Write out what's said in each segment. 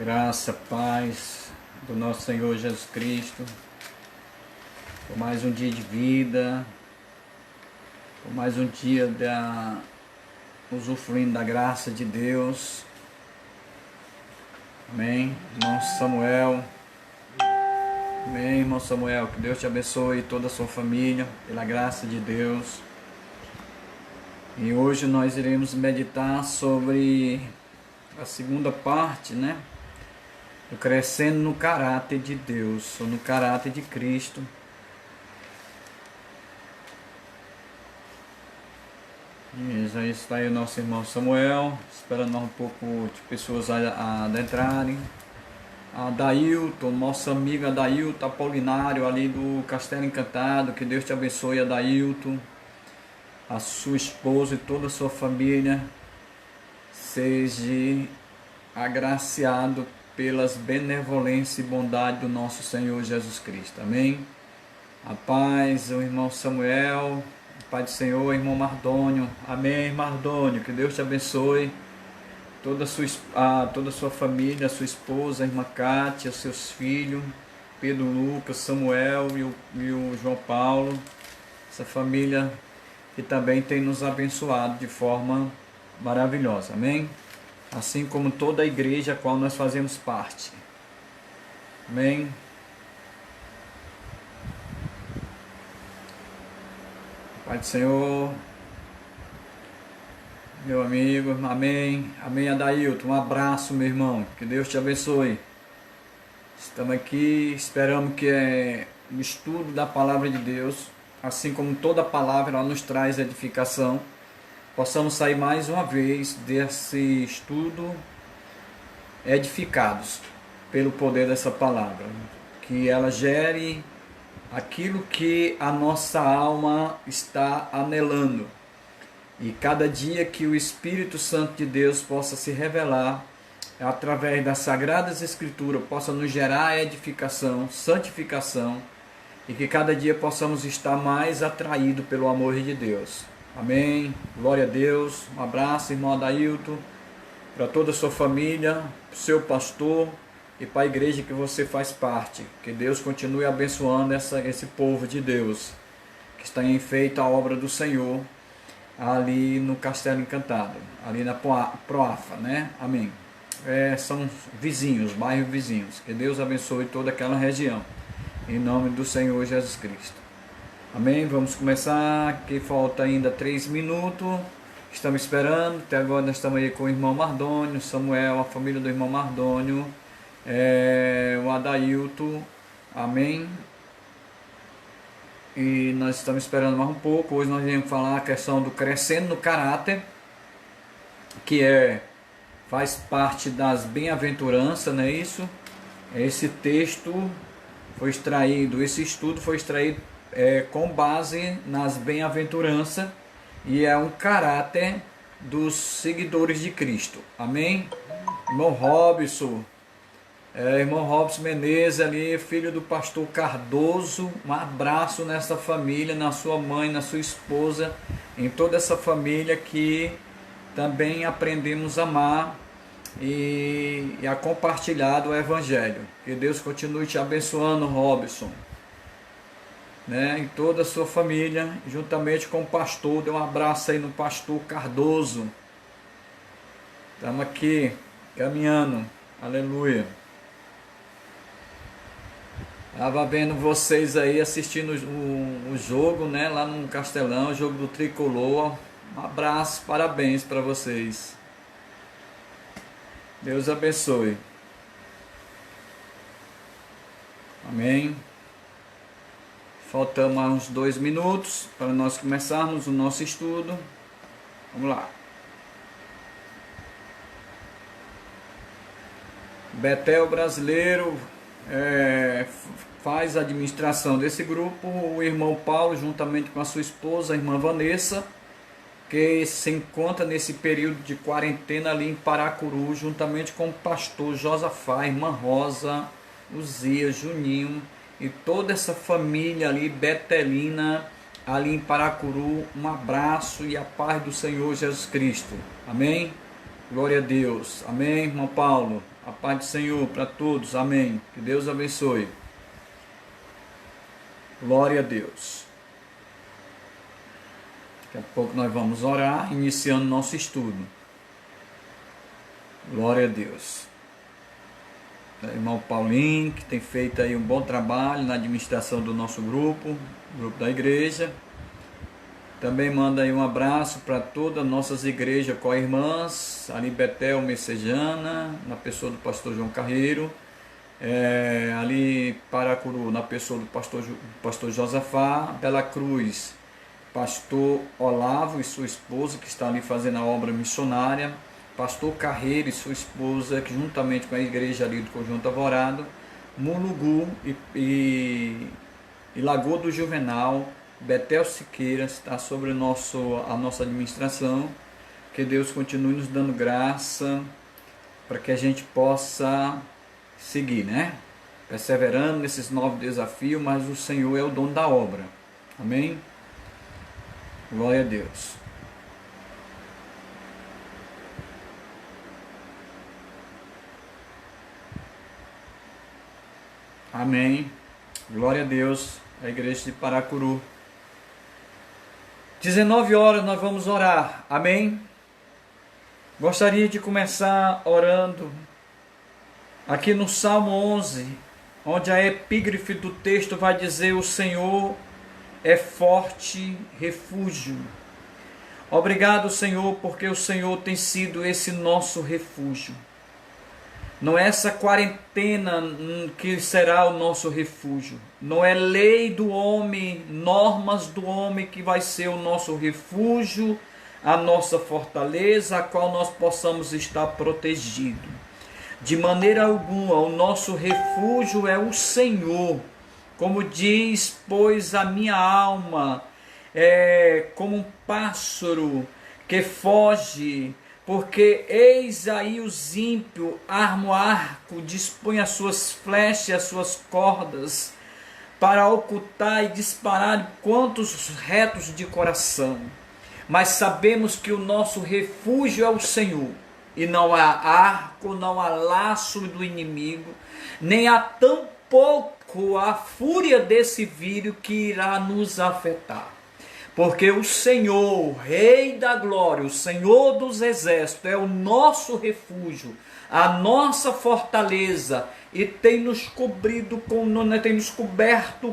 Graça, paz do nosso Senhor Jesus Cristo, por mais um dia de vida, por mais um dia usufruindo da graça de Deus. Amém, irmão Samuel. Amém, irmão Samuel. Que Deus te abençoe e toda a sua família, pela graça de Deus. E hoje nós iremos meditar sobre a segunda parte, crescendo no caráter de Deus, ou no caráter de Cristo. E já está aí o nosso irmão Samuel, esperando um pouco de pessoas adentrarem. A Adailton, nossa amiga Adailton Apolinário, ali do Castelo Encantado. Que Deus te abençoe, Adailton, a sua esposa e toda a sua família. Seja agraciado pelas benevolências e bondade do nosso Senhor Jesus Cristo. Amém? A paz, o irmão Samuel, a paz do Senhor, irmão Mardônio. Amém, Mardônio, que Deus te abençoe, toda a sua família, a sua esposa, a irmã Cátia, os seus filhos, Pedro Lucas, Samuel e o João Paulo, essa família que também tem nos abençoado de forma maravilhosa. Amém? Assim como toda a igreja a qual nós fazemos parte. Amém? Pai do Senhor, meu amigo, amém. Amém, Adailton, um abraço, meu irmão, que Deus te abençoe. Estamos aqui, esperamos que o estudo da palavra de Deus, assim como toda palavra, ela nos traz edificação, possamos sair mais uma vez desse estudo edificados pelo poder dessa palavra, que ela gere aquilo que a nossa alma está anelando, e cada dia que o Espírito Santo de Deus possa se revelar através das Sagradas Escrituras, possa nos gerar edificação, santificação, e que cada dia possamos estar mais atraídos pelo amor de Deus. Amém, glória a Deus. Um abraço, irmão Adailton, para toda a sua família, para o seu pastor e para a igreja que você faz parte. Que Deus continue abençoando esse povo de Deus que está em feita a obra do Senhor ali no Castelo Encantado, ali na Proafa, Amém. São vizinhos, bairros vizinhos. Que Deus abençoe toda aquela região, em nome do Senhor Jesus Cristo. Amém, vamos começar, que falta ainda 3 minutos, estamos esperando, até agora nós estamos aí com o irmão Mardônio, Samuel, a família do irmão Mardônio, o Adailton, amém, e nós estamos esperando mais um pouco. Hoje nós vamos falar a questão do crescendo no caráter, que faz parte das bem-aventuranças, não é isso? Esse texto foi extraído, esse estudo foi extraído com base nas bem-aventuranças, e é um caráter dos seguidores de Cristo. Amém? Irmão Robson, irmão Robson Menezes ali, filho do pastor Cardoso, um abraço nessa família, na sua mãe, na sua esposa, em toda essa família que também aprendemos a amar e a compartilhar do Evangelho. Que Deus continue te abençoando, Robson, em toda a sua família, juntamente com o pastor. Dê um abraço aí no pastor Cardoso. Estamos aqui caminhando, aleluia. Estava vendo vocês aí assistindo o jogo, lá no Castelão, o jogo do Tricolor. Um abraço, parabéns para vocês. Deus abençoe. Amém. Faltamos uns 2 minutos para nós começarmos o nosso estudo. Vamos lá. Betel Brasileiro faz a administração desse grupo. O irmão Paulo, juntamente com a sua esposa, a irmã Vanessa, que se encontra nesse período de quarentena ali em Paracuru, juntamente com o pastor Josafá, irmã Rosa, Uzia, Juninho, e toda essa família ali, betelina, ali em Paracuru. Um abraço e a paz do Senhor Jesus Cristo. Amém? Glória a Deus. Amém, irmão Paulo? A paz do Senhor para todos. Amém. Que Deus abençoe. Glória a Deus. Daqui a pouco nós vamos orar, iniciando nosso estudo. Glória a Deus. O irmão Paulinho, que tem feito aí um bom trabalho na administração do nosso grupo da igreja. Também manda aí um abraço para todas as nossas igrejas co-irmãs, ali Betel, Messejana, na pessoa do pastor João Carreiro, ali Paracuru, na pessoa do pastor Josafá, Bela Cruz, pastor Olavo e sua esposa, que está ali fazendo a obra missionária, pastor Carreiro e sua esposa, que juntamente com a igreja ali do Conjunto Alvorado, Mulugu e Lagoa do Juvenal, Betel Siqueira, está sobre a nossa administração. Que Deus continue nos dando graça para que a gente possa seguir, né? Perseverando nesses novos desafios, mas o Senhor é o dono da obra. Amém? Glória a Deus. Amém. Glória a Deus. A igreja de Paracuru. 19 horas nós vamos orar. Amém? Gostaria de começar orando aqui no Salmo 11, onde a epígrafe do texto vai dizer: o Senhor é forte refúgio. Obrigado, Senhor, porque o Senhor tem sido esse nosso refúgio. Não é essa quarentena que será o nosso refúgio. Não é lei do homem, normas do homem que vai ser o nosso refúgio, a nossa fortaleza, a qual nós possamos estar protegidos. De maneira alguma, o nosso refúgio é o Senhor. Como diz, pois a minha alma é como um pássaro que foge, porque eis aí os ímpios armam o arco, dispõem as suas flechas, as suas cordas, para ocultar e disparar quantos retos de coração. Mas sabemos que o nosso refúgio é o Senhor, e não há arco, não há laço do inimigo, nem há tampouco a fúria desse vírus que irá nos afetar. Porque o Senhor, o Rei da Glória, o Senhor dos Exércitos, é o nosso refúgio, a nossa fortaleza, e tem nos coberto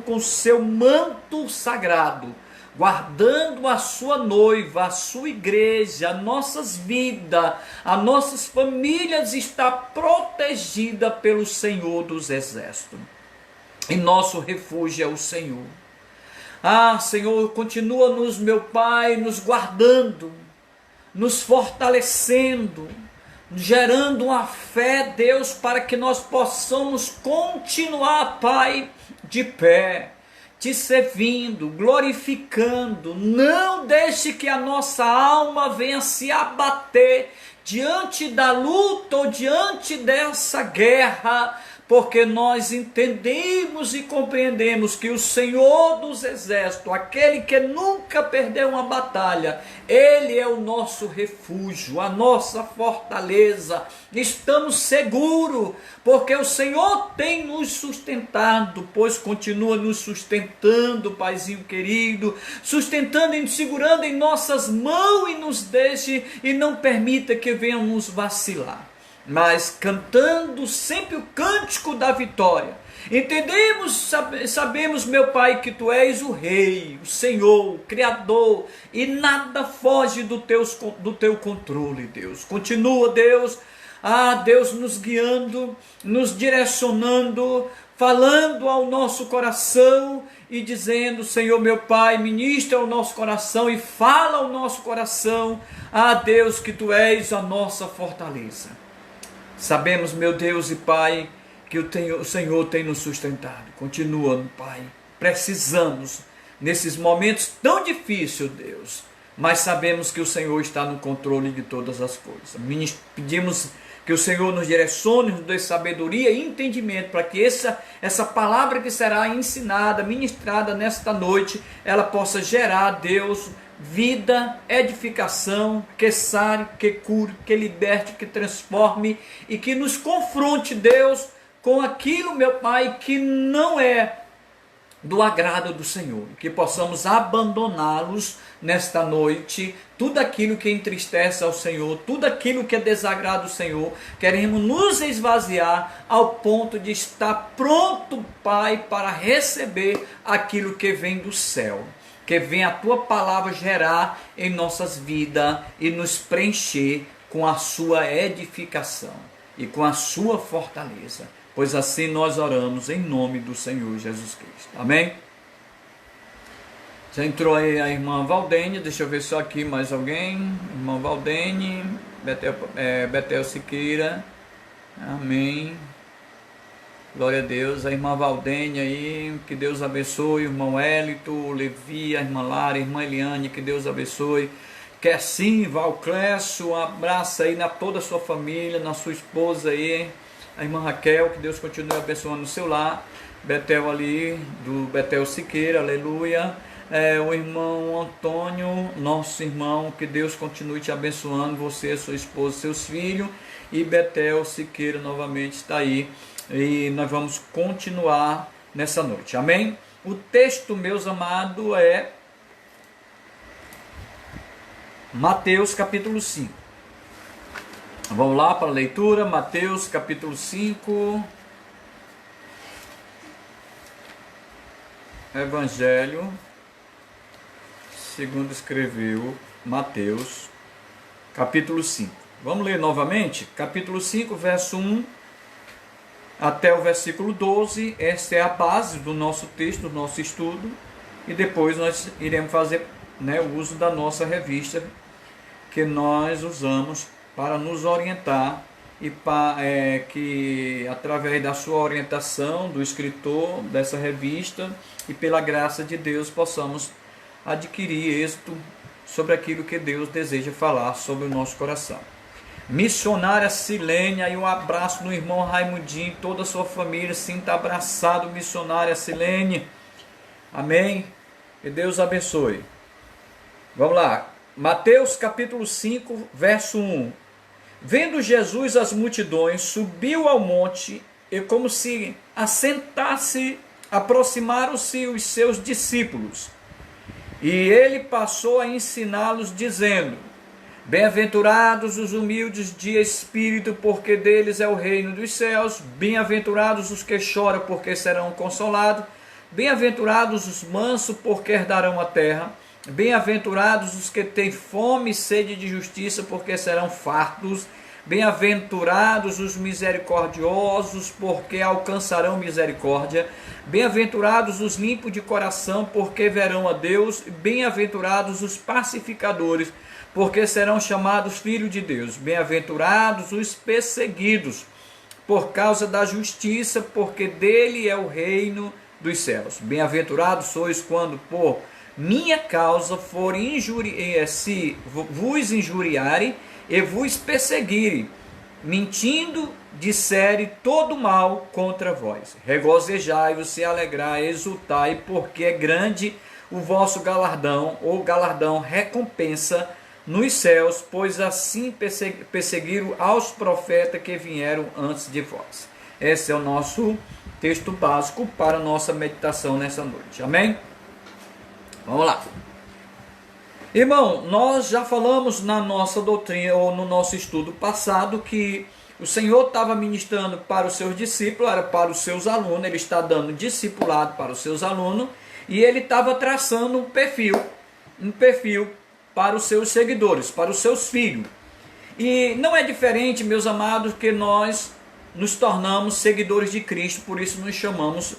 com seu manto sagrado, guardando a sua noiva, a sua igreja, as nossas vidas, as nossas famílias, está protegida pelo Senhor dos Exércitos. E nosso refúgio é o Senhor. Ah, Senhor, continua-nos, meu Pai, nos guardando, nos fortalecendo, gerando uma fé, Deus, para que nós possamos continuar, Pai, de pé, te servindo, glorificando. Não deixe que a nossa alma venha se abater diante da luta ou diante dessa guerra, porque nós entendemos e compreendemos que o Senhor dos Exércitos, aquele que nunca perdeu uma batalha, Ele é o nosso refúgio, a nossa fortaleza. Estamos seguros, porque o Senhor tem nos sustentado, pois continua nos sustentando, Paizinho querido, sustentando e segurando em nossas mãos, e nos deixe e não permita que venhamos vacilar, mas cantando sempre o cântico da vitória. Entendemos, sabemos, meu Pai, que Tu és o Rei, o Senhor, o Criador, e nada foge do Teu controle, Deus. Continua, Deus, Deus, nos guiando, nos direcionando, falando ao nosso coração e dizendo: Senhor, meu Pai, ministra ao nosso coração e fala ao nosso coração, Deus, que Tu és a nossa fortaleza. Sabemos, meu Deus e Pai, que o Senhor tem nos sustentado. Continua, Pai. Precisamos, nesses momentos tão difíceis, Deus, mas sabemos que o Senhor está no controle de todas as coisas. Pedimos Que o Senhor nos direcione, nos dê sabedoria e entendimento para que essa palavra que será ensinada, ministrada nesta noite, ela possa gerar, Deus, vida, edificação, que sare, que cure, que liberte, que transforme e que nos confronte, Deus, com aquilo, meu Pai, que não é do agrado do Senhor, que possamos abandoná-los nesta noite, tudo aquilo que entristece ao Senhor, tudo aquilo que é desagrado ao Senhor, queremos nos esvaziar ao ponto de estar pronto, Pai, para receber aquilo que vem do céu, que vem a Tua palavra gerar em nossas vidas e nos preencher com a Sua edificação e com a Sua fortaleza. Pois assim nós oramos em nome do Senhor Jesus Cristo. Amém? Já entrou aí a irmã Valdene, deixa eu ver só aqui mais alguém. Irmã Valdene, Betel Siqueira. Amém. Glória a Deus. A irmã Valdene aí, que Deus abençoe. O irmão Hélito, Levi, a irmã Lara, a irmã Eliane, que Deus abençoe. Quer sim, Valclécio, um abraço aí na toda a sua família, na sua esposa aí. A irmã Raquel, que Deus continue abençoando o seu lar. Betel ali, do Betel Siqueira, aleluia. O irmão Antônio, nosso irmão, que Deus continue te abençoando, você, sua esposa, seus filhos. E Betel Siqueira novamente está aí. E nós vamos continuar nessa noite, amém? O texto, meus amados, é Mateus capítulo 5. Vamos lá para a leitura, Mateus capítulo 5, Evangelho, segundo escreveu Mateus, capítulo 5. Vamos ler novamente, capítulo 5, verso 1 até o versículo 12, essa é a base do nosso texto, do nosso estudo, e depois nós iremos fazer o uso da nossa revista, que nós usamos para nos orientar e que através da sua orientação, do escritor dessa revista e pela graça de Deus possamos adquirir êxito sobre aquilo que Deus deseja falar sobre o nosso coração. Missionária Silênia, e um abraço no irmão Raimundinho, toda a sua família, sinta abraçado, missionária Silênia, amém? Que Deus abençoe. Vamos lá, Mateus capítulo 5, verso 1. Vendo Jesus as multidões, subiu ao monte e, como se assentasse, aproximaram-se os seus discípulos. E ele passou a ensiná-los, dizendo: Bem-aventurados os humildes de espírito, porque deles é o reino dos céus. Bem-aventurados os que choram, porque serão consolados. Bem-aventurados os mansos, porque herdarão a terra. Bem-aventurados os que têm fome e sede de justiça, porque serão fartos. Bem-aventurados os misericordiosos, porque alcançarão misericórdia. Bem-aventurados os limpos de coração, porque verão a Deus. Bem-aventurados os pacificadores, porque serão chamados filhos de Deus. Bem-aventurados os perseguidos por causa da justiça, porque dele é o reino dos céus. Bem-aventurados sois quando por minha causa forem se vos injuriarem e vos perseguirem, mentindo, disserem todo mal contra vós. Regozijai-vos, se alegrai, exultai, porque é grande o vosso galardão, ou galardão, recompensa nos céus, pois assim perseguiram aos profetas que vieram antes de vós. Esse é o nosso texto básico para a nossa meditação nessa noite, amém? Vamos lá. Irmão, nós já falamos na nossa doutrina, ou no nosso estudo passado, que o Senhor estava ministrando para os seus discípulos, era para os seus alunos, ele está dando discipulado para os seus alunos, e ele estava traçando um perfil para os seus seguidores, para os seus filhos. E não é diferente, meus amados, que nós nos tornamos seguidores de Cristo, por isso nos chamamos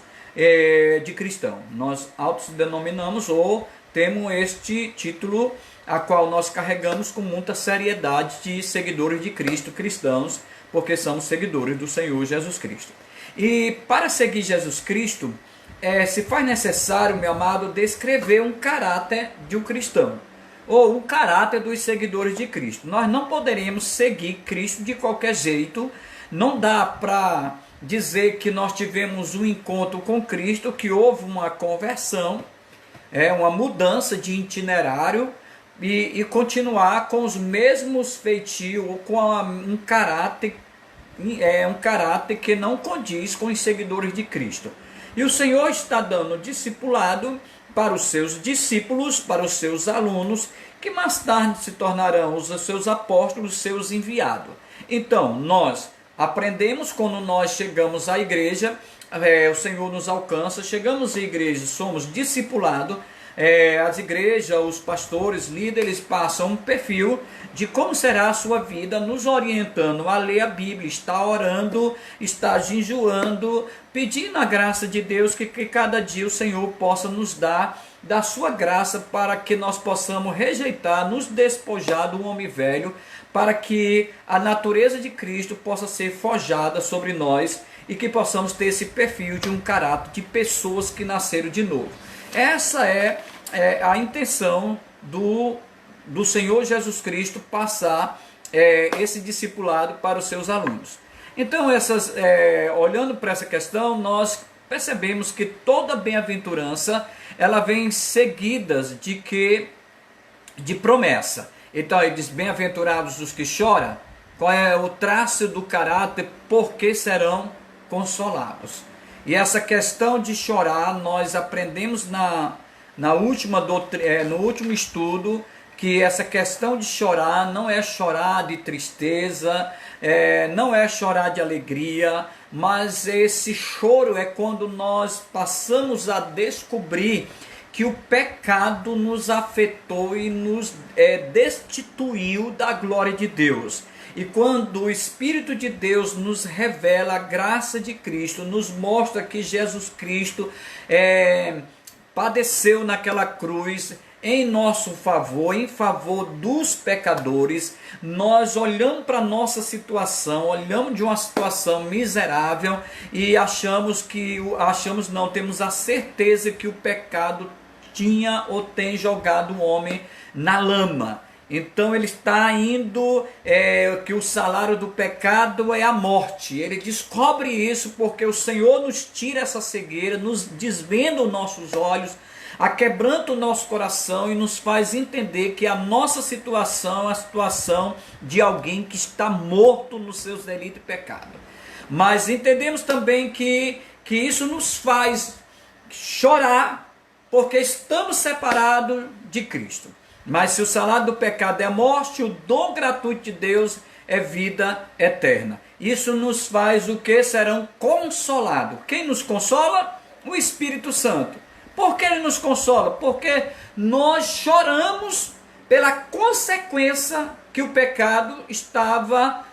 de cristão. Nós autodenominamos ou temos este título, a qual nós carregamos com muita seriedade, de seguidores de Cristo, cristãos, porque somos seguidores do Senhor Jesus Cristo. E para seguir Jesus Cristo, se faz necessário, meu amado, descrever um caráter de um cristão. ou o caráter dos seguidores de Cristo. Nós não poderemos seguir Cristo de qualquer jeito. Não dá para dizer que nós tivemos um encontro com Cristo, que houve uma conversão, uma mudança de itinerário, e continuar com os mesmos feitios, ou com um caráter que não condiz com os seguidores de Cristo. E o Senhor está dando discipulado para os seus discípulos, para os seus alunos, que mais tarde se tornarão os seus apóstolos, seus enviados. Então, nós aprendemos quando nós chegamos à igreja, o Senhor nos alcança, chegamos à igreja, somos discipulados, as igrejas, os pastores, líderes passam um perfil de como será a sua vida, nos orientando a ler a Bíblia, estar orando, estar jejuando, pedindo a graça de Deus, que cada dia o Senhor possa nos dar da sua graça, para que nós possamos rejeitar, nos despojar do homem velho, para que a natureza de Cristo possa ser forjada sobre nós, e que possamos ter esse perfil de um caráter de pessoas que nasceram de novo. Essa é a intenção do Senhor Jesus Cristo, passar esse discipulado para os seus alunos. Então, olhando para essa questão, nós percebemos que toda bem-aventurança, ela vem seguidas de promessa. Então ele diz, bem-aventurados os que choram. Qual é o traço do caráter? Porque serão consolados. E essa questão de chorar, nós aprendemos no último estudo, que essa questão de chorar não é chorar de tristeza, não é chorar de alegria, mas esse choro é quando nós passamos a descobrir que o pecado nos afetou e nos destituiu da glória de Deus. E quando o Espírito de Deus nos revela a graça de Cristo, nos mostra que Jesus Cristo padeceu naquela cruz em nosso favor, em favor dos pecadores, nós olhamos para a nossa situação, olhamos de uma situação miserável e temos a certeza que o pecado tinha ou tem jogado o homem na lama. Então ele está indo, que o salário do pecado é a morte. Ele descobre isso porque o Senhor nos tira essa cegueira, nos desvenda os nossos olhos, aquebranta o nosso coração e nos faz entender que a nossa situação é a situação de alguém que está morto nos seus delitos e pecados. Mas entendemos também que isso nos faz chorar porque estamos separados de Cristo. Mas se o salário do pecado é a morte, o dom gratuito de Deus é vida eterna. Isso nos faz o que? Serão consolados. Quem nos consola? O Espírito Santo. Por que ele nos consola? Porque nós choramos pela consequência que o pecado estava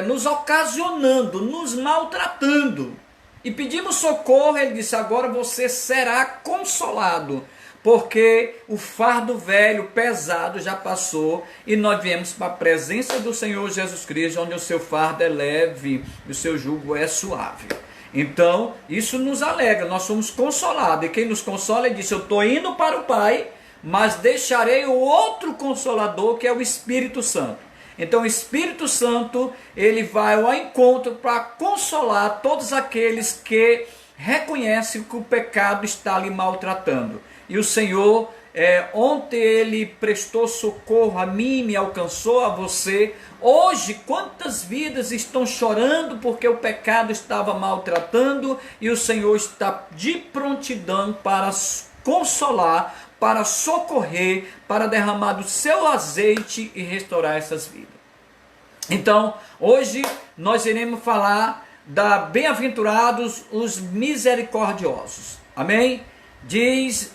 nos ocasionando, nos maltratando. E pedimos socorro, ele disse, agora você será consolado, porque o fardo velho, pesado, já passou, e nós viemos para a presença do Senhor Jesus Cristo, onde o seu fardo é leve e o seu jugo é suave. Então, isso nos alegra, nós somos consolados, e quem nos consola, ele disse, eu estou indo para o Pai, mas deixarei o outro Consolador, que é o Espírito Santo. Então o Espírito Santo, ele vai ao encontro para consolar todos aqueles que reconhecem que o pecado está lhe maltratando. E o Senhor, ontem ele prestou socorro a mim, me alcançou, a você. Hoje, quantas vidas estão chorando porque o pecado estava maltratando, e o Senhor está de prontidão para consolar, para socorrer, para derramar do seu azeite e restaurar essas vidas. Então, hoje nós iremos falar da bem-aventurados os misericordiosos. Amém? Diz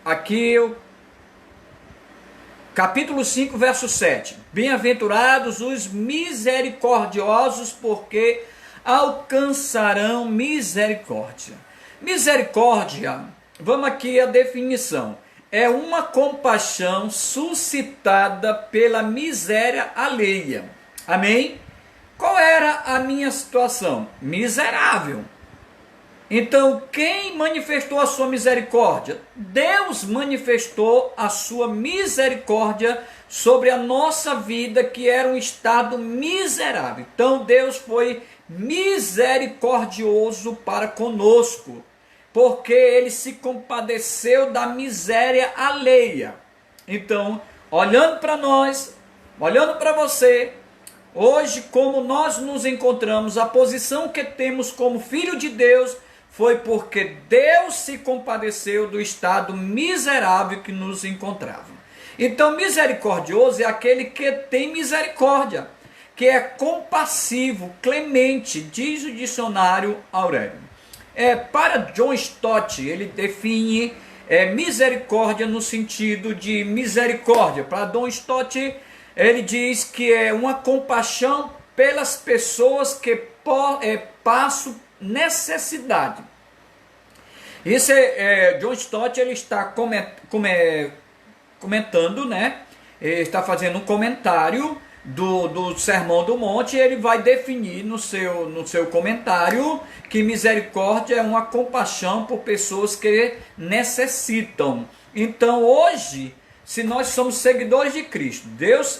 aqui o capítulo 5, verso 7. Bem-aventurados os misericordiosos, porque alcançarão misericórdia. Misericórdia, vamos aqui a definição. É uma compaixão suscitada pela miséria alheia. Amém? Qual era a minha situação? Miserável. Então, quem manifestou a sua misericórdia? Deus manifestou a sua misericórdia sobre a nossa vida, que era um estado miserável. Então, Deus foi misericordioso para conosco, porque Ele se compadeceu da miséria alheia. Então, olhando para nós, olhando para você, hoje, como nós nos encontramos, a posição que temos como filho de Deus, foi porque Deus se compadeceu do estado miserável que nos encontrávamos. Então, misericordioso é aquele que tem misericórdia, que é compassivo, clemente, diz o dicionário Aurélio. Para John Stott, ele define misericórdia no sentido de misericórdia. Para John Stott, ele diz que é uma compaixão pelas pessoas que passam necessidade. Isso John Stott, ele está comentando, né? Ele está fazendo um comentário do Sermão do Monte, e ele vai definir no seu comentário que misericórdia é uma compaixão por pessoas que necessitam. Então, hoje, se nós somos seguidores de Cristo,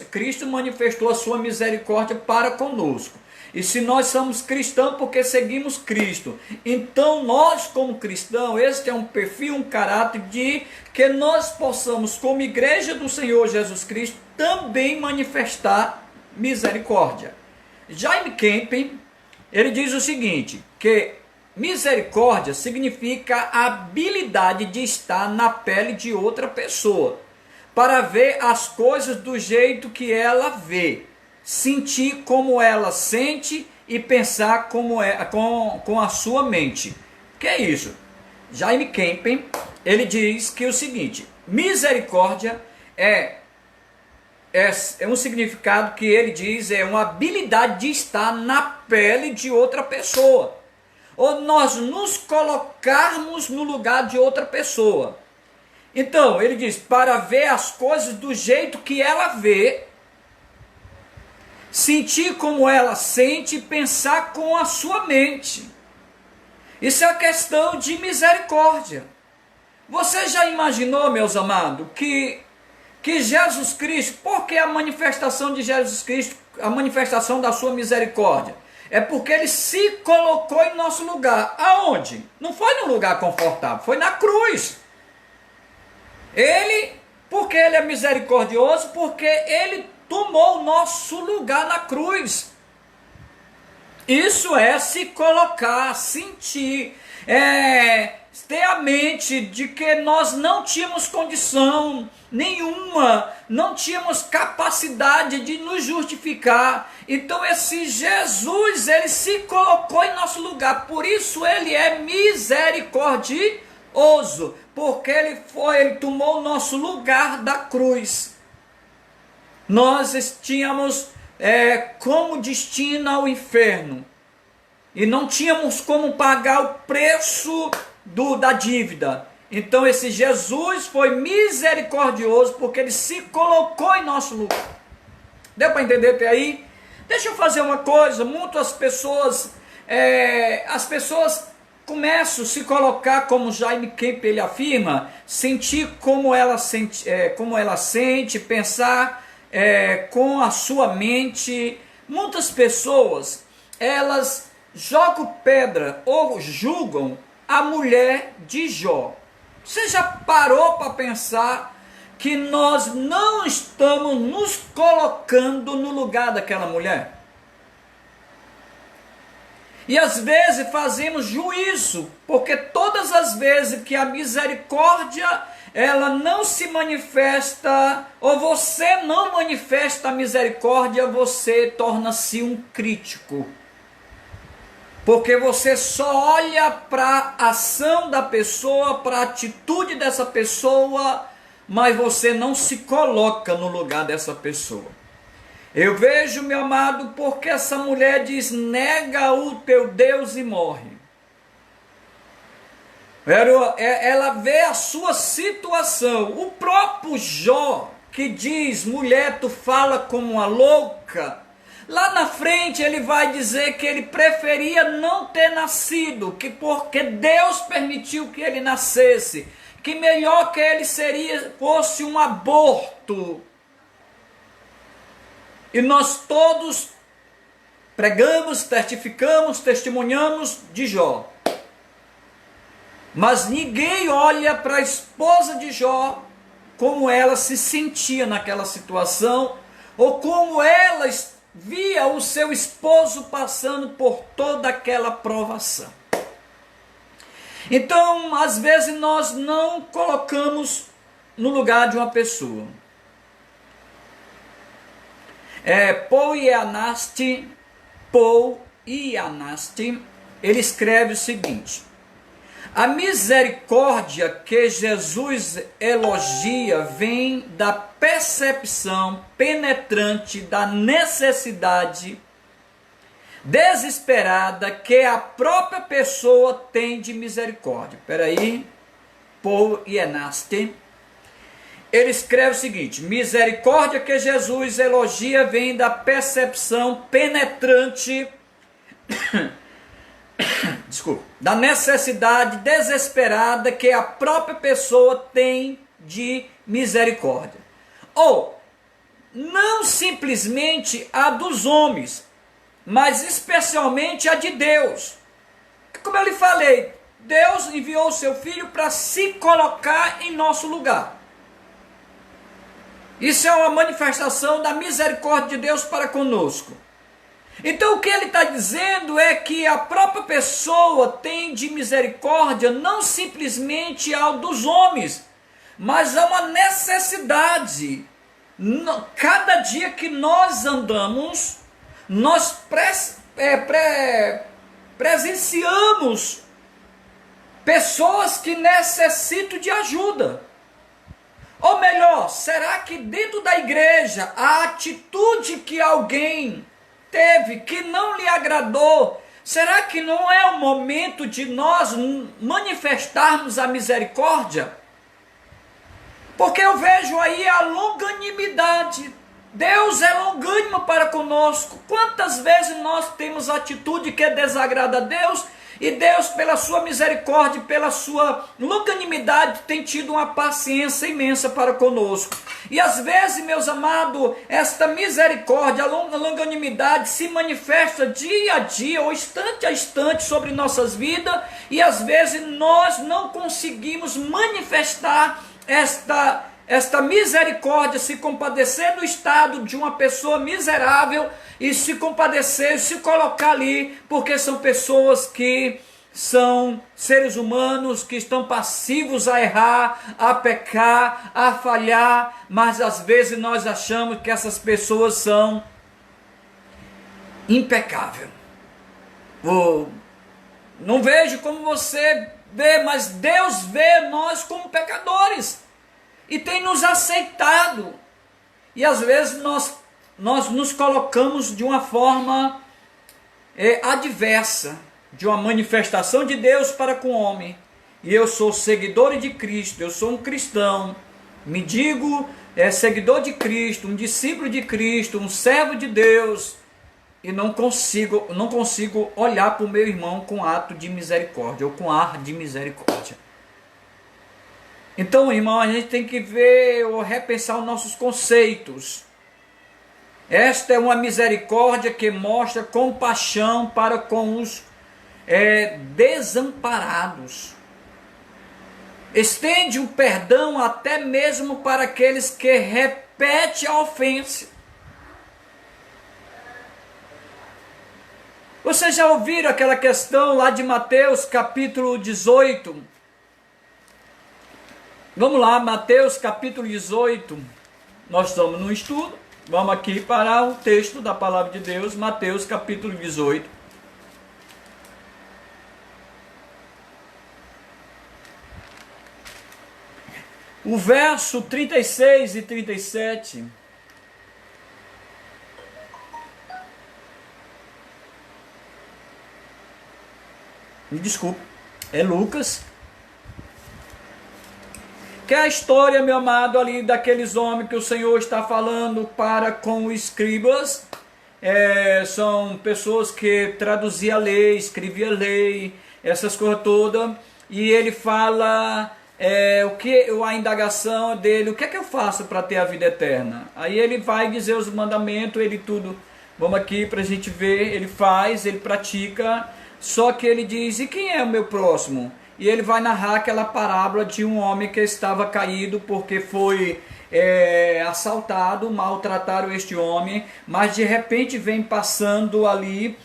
Cristo manifestou a sua misericórdia para conosco. E se nós somos cristãos porque seguimos Cristo, então nós como cristãos, este é um perfil, um caráter de que nós possamos, como igreja do Senhor Jesus Cristo, também manifestar misericórdia. Jaime Kemp, ele diz o seguinte, que misericórdia significa a habilidade de estar na pele de outra pessoa, para ver as coisas do jeito que ela vê, sentir como ela sente e pensar com a sua mente. Que é isso? Jaime Kempen, ele diz que o seguinte, misericórdia é um significado que ele diz é uma habilidade de estar na pele de outra pessoa, ou nós nos colocarmos no lugar de outra pessoa. Então, ele diz, para ver as coisas do jeito que ela vê, sentir como ela sente e pensar com a sua mente. Isso é a questão de misericórdia. Você já imaginou, meus amados, que Jesus Cristo, porque a manifestação de Jesus Cristo, a manifestação da sua misericórdia, é porque Ele se colocou em nosso lugar. Aonde? Não foi num lugar confortável, foi na cruz. Porque Ele é misericordioso, porque Ele tomou o nosso lugar na cruz. Isso é se colocar, sentir, ter a mente de que nós não tínhamos condição nenhuma, não tínhamos capacidade de nos justificar. Então esse Jesus, ele se colocou em nosso lugar, por isso ele é misericordioso, porque ele tomou o nosso lugar da cruz. Nós tínhamos como destino ao inferno, e não tínhamos como pagar o preço da dívida. Então esse Jesus foi misericordioso, porque ele se colocou em nosso lugar. Deu para entender até aí? Deixa eu fazer uma coisa, muitas pessoas, as pessoas começam a se colocar, como Jaime Kemp ele afirma, sentir como ela sente, pensar com a sua mente. Muitas pessoas, elas jogam pedra ou julgam a mulher de Jó. Você já parou para pensar que nós não estamos nos colocando no lugar daquela mulher? E às vezes fazemos juízo, porque todas as vezes que a misericórdia ela não se manifesta, ou você não manifesta a misericórdia, você torna-se um crítico. Porque você só olha para a ação da pessoa, para a atitude dessa pessoa, mas você não se coloca no lugar dessa pessoa. Eu vejo, meu amado, porque essa mulher diz, nega o teu Deus e morre. Ela vê a sua situação. O próprio Jó, que diz, mulher, tu fala como uma louca. Lá na frente ele vai dizer que ele preferia não ter nascido, que porque Deus permitiu que ele nascesse, que melhor que ele fosse um aborto. E nós todos pregamos, testificamos, testemunhamos de Jó. Mas ninguém olha para a esposa de Jó, como ela se sentia naquela situação, ou como ela via o seu esposo passando por toda aquela provação. Então, às vezes nós não colocamos no lugar de uma pessoa. Paul Ianasti, ele escreve o seguinte: a misericórdia que Jesus elogia vem da percepção penetrante da necessidade desesperada que a própria pessoa tem de misericórdia. Espera aí, Paul Ianasti, ele escreve o seguinte: misericórdia que Jesus elogia vem da percepção penetrante da necessidade desesperada que a própria pessoa tem de misericórdia. Ou, não simplesmente a dos homens, mas especialmente a de Deus. Como eu lhe falei, Deus enviou o seu Filho para se colocar em nosso lugar. Isso é uma manifestação da misericórdia de Deus para conosco. Então o que ele está dizendo é que a própria pessoa tem de misericórdia não simplesmente ao dos homens, mas há uma necessidade. Cada dia que nós andamos, nós presenciamos pessoas que necessitam de ajuda. Ou melhor, será que dentro da igreja a atitude que alguém teve que não lhe agradou, será que não é o momento de nós manifestarmos a misericórdia? Porque eu vejo aí a longanimidade. Deus é longânimo para conosco. Quantas vezes nós temos atitude que desagrada a Deus, e Deus, pela sua misericórdia, pela sua longanimidade, tem tido uma paciência imensa para conosco. E às vezes, meus amados, esta misericórdia, a longanimidade se manifesta dia a dia, ou instante a instante sobre nossas vidas, e às vezes nós não conseguimos manifestar esta misericórdia, se compadecer do estado de uma pessoa miserável e se compadecer, se colocar ali, porque são pessoas que são seres humanos que estão passivos a errar, a pecar, a falhar, mas às vezes nós achamos que essas pessoas são impecáveis. Não vejo como você vê, mas Deus vê nós como pecadores e tem nos aceitado. E às vezes nós nos colocamos de uma forma adversa, de uma manifestação de Deus para com o homem. E eu sou seguidor de Cristo, eu sou um cristão, me digo seguidor de Cristo, um discípulo de Cristo, um servo de Deus, e não consigo olhar para o meu irmão com ato de misericórdia, ou com ar de misericórdia. Então, irmão, a gente tem que ver ou repensar os nossos conceitos. Esta é uma misericórdia que mostra compaixão para com os desamparados. Estende o perdão até mesmo para aqueles que repetem a ofensa. Vocês já ouviram aquela questão lá de Mateus capítulo 18? Vamos lá, Mateus capítulo 18. Nós estamos no estudo. Vamos aqui para o texto da palavra de Deus, Mateus capítulo 18. O verso 36 e 37. Me desculpe, é Lucas. Que é a história, meu amado, ali daqueles homens que o Senhor está falando para com os escribas, são pessoas que traduziam a lei, escreviam a lei, essas coisas todas, e ele fala a indagação dele, o que é que eu faço para ter a vida eterna? Aí ele vai dizer os mandamentos, ele tudo, vamos aqui para a gente ver, ele faz, ele pratica, só que ele diz, e quem é o meu próximo? E ele vai narrar aquela parábola de um homem que estava caído porque foi assaltado, maltrataram este homem, mas de repente vem passando ali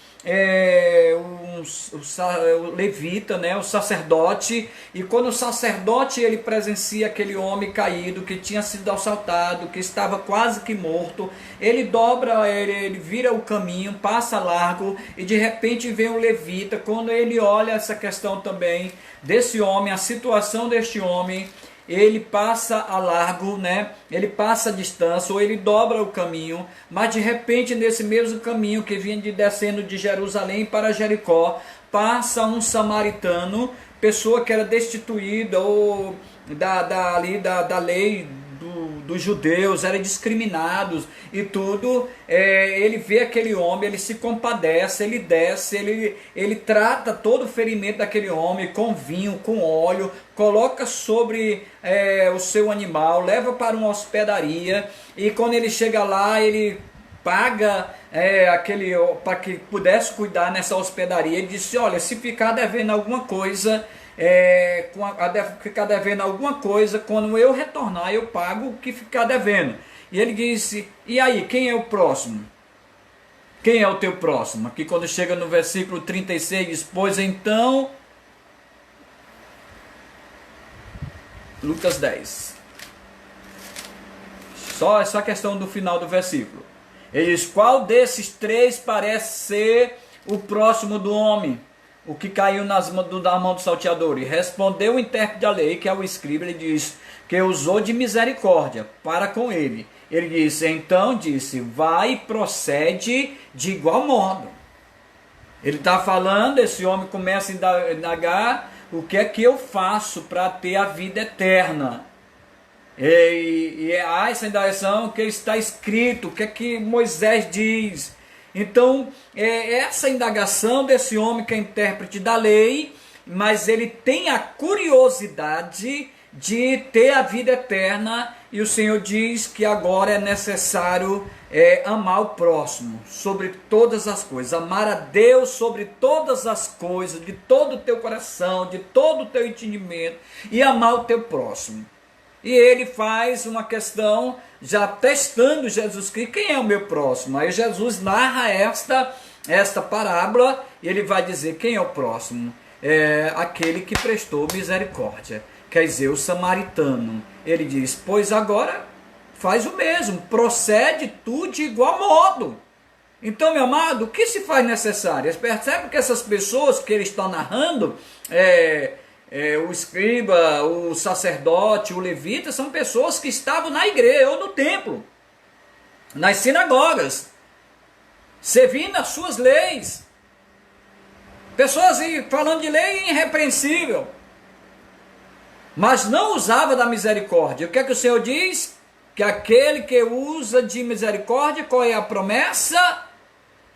o levita, né, o sacerdote, e quando o sacerdote ele presencia aquele homem caído, que tinha sido assaltado, que estava quase que morto, ele dobra, ele vira o caminho, passa largo, e de repente vem o levita. Quando ele olha essa questão também desse homem, a situação deste homem, ele passa a largo, né? Ele passa a distância, ou ele dobra o caminho, mas de repente nesse mesmo caminho que vinha descendo de Jerusalém para Jericó, passa um samaritano, pessoa que era destituída ou da lei dos judeus, eram discriminados e tudo. Ele vê aquele homem, ele se compadece, ele desce, ele trata todo o ferimento daquele homem com vinho, com óleo, coloca sobre o seu animal, leva para uma hospedaria, e quando ele chega lá, ele paga para que pudesse cuidar nessa hospedaria. Ele disse, olha, se ficar devendo alguma coisa, ficar devendo alguma coisa, quando eu retornar eu pago o que ficar devendo. E ele disse, e aí, quem é o próximo? Quem é o teu próximo? Aqui quando chega no versículo 36, diz, pois então, Lucas 10, só essa questão do final do versículo, ele diz, qual desses três parece ser o próximo do homem, o que caiu na mão do salteador? E respondeu o intérprete da lei, que é o escriba, ele diz, que usou de misericórdia para com ele. Ele disse, então disse, vai e procede de igual modo. Ele está falando, esse homem começa a indagar, o que é que eu faço para ter a vida eterna? E essa indagação, o que está escrito, o que é que Moisés diz? Então, essa indagação desse homem que é intérprete da lei, mas ele tem a curiosidade de ter a vida eterna, e o Senhor diz que agora é necessário amar o próximo sobre todas as coisas, amar a Deus sobre todas as coisas, de todo o teu coração, de todo o teu entendimento, e amar o teu próximo. E ele faz uma questão, já testando Jesus Cristo, quem é o meu próximo? Aí Jesus narra esta parábola, e ele vai dizer, quem é o próximo? É aquele que prestou misericórdia, quer dizer, o samaritano. Ele diz, pois agora faz o mesmo, procede tu de igual modo. Então, meu amado, o que se faz necessário? Você percebe que essas pessoas que ele está narrando, o escriba, o sacerdote, o levita, são pessoas que estavam na igreja ou no templo, nas sinagogas, servindo as suas leis, pessoas falando de lei irrepreensível, mas não usava da misericórdia. O que é que o Senhor diz? Que aquele que usa de misericórdia, qual é a promessa?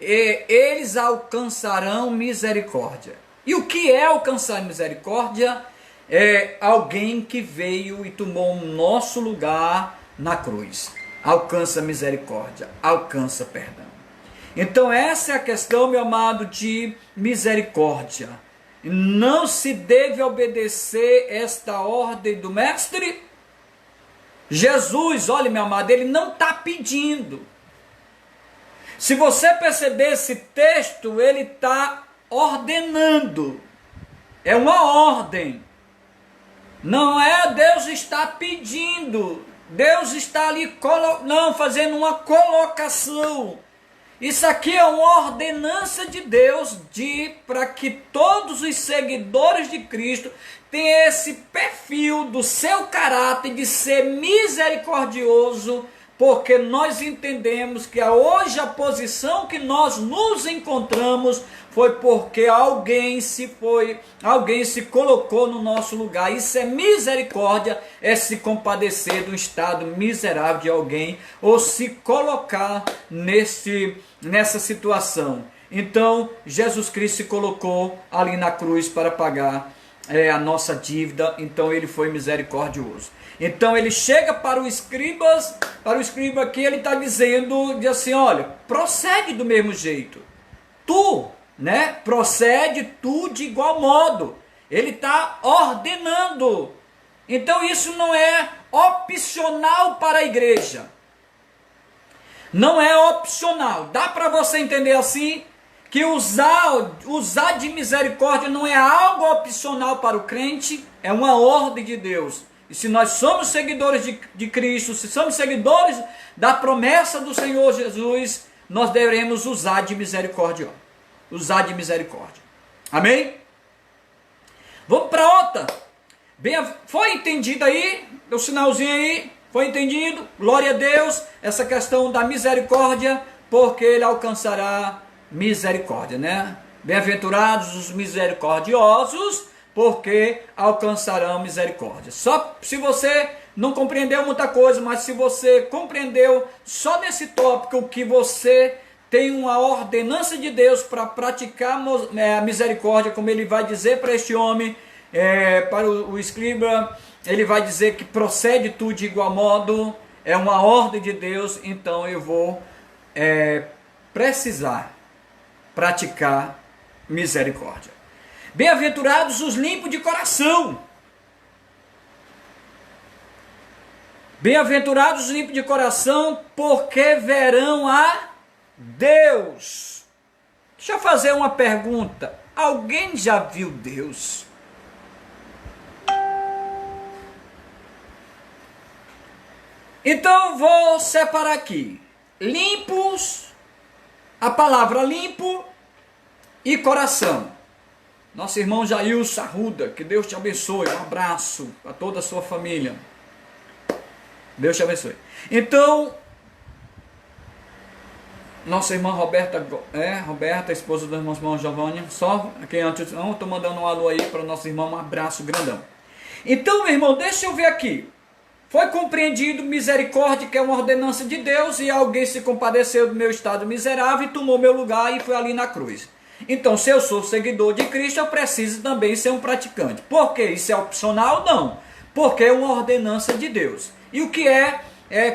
Eles alcançarão misericórdia. E o que é alcançar misericórdia? É alguém que veio e tomou o nosso lugar na cruz. Alcança misericórdia, alcança perdão. Então essa é a questão, meu amado, de misericórdia. Não se deve obedecer esta ordem do mestre? Jesus, olha, meu amado, ele não está pedindo. Se você perceber esse texto, ele está ordenando. É uma ordem. Não é Deus está pedindo. Deus está ali fazendo uma colocação. Isso aqui é uma ordenança de Deus para que todos os seguidores de Cristo tenham esse perfil do seu caráter de ser misericordioso porque nós entendemos que hoje a posição que nós nos encontramos foi porque alguém se colocou no nosso lugar. Isso é misericórdia, é se compadecer do estado miserável de alguém, ou se colocar nessa situação. Então, Jesus Cristo se colocou ali na cruz para pagar a nossa dívida, então ele foi misericordioso. Então ele chega para o escriba aqui, ele está dizendo, diz assim, olha, procede do mesmo jeito. Procede tu de igual modo. Ele está ordenando. Então isso não é opcional para a igreja. Não é opcional. Dá para você entender assim? Que usar de misericórdia não é algo opcional para o crente, é uma ordem de Deus. E se nós somos seguidores de Cristo, se somos seguidores da promessa do Senhor Jesus, nós devemos usar de misericórdia. Usar de misericórdia. Amém? Vamos para outra. Foi entendido aí? O sinalzinho aí? Foi entendido? Glória a Deus. Essa questão da misericórdia, porque ele alcançará misericórdia, né? Bem-aventurados os misericordiosos, porque alcançarão misericórdia. Só se você não compreendeu muita coisa, mas se você compreendeu só nesse tópico que você tem uma ordenança de Deus para praticar a misericórdia, como ele vai dizer para este homem, para o escriba, ele vai dizer que procede tudo de igual modo, é uma ordem de Deus, então eu vou precisar praticar misericórdia. Bem-aventurados os limpos de coração. Bem-aventurados os limpos de coração, porque verão a Deus. Deixa eu fazer uma pergunta. Alguém já viu Deus? Então vou separar aqui. Limpos, a palavra limpo e coração. Nosso irmão Jailson Arruda, que Deus te abençoe. Um abraço a toda a sua família. Deus te abençoe. Então, nossa irmã Roberta, esposa do irmão Giovanni, só aqui antes, não, estou mandando um alô aí para o nosso irmão, um abraço grandão. Então, meu irmão, deixa eu ver aqui. Foi compreendido misericórdia, que é uma ordenança de Deus, e alguém se compadeceu do meu estado miserável e tomou meu lugar e foi ali na cruz. Então, se eu sou seguidor de Cristo, eu preciso também ser um praticante. Por quê? Isso é opcional? Não. Porque é uma ordenança de Deus. E o que é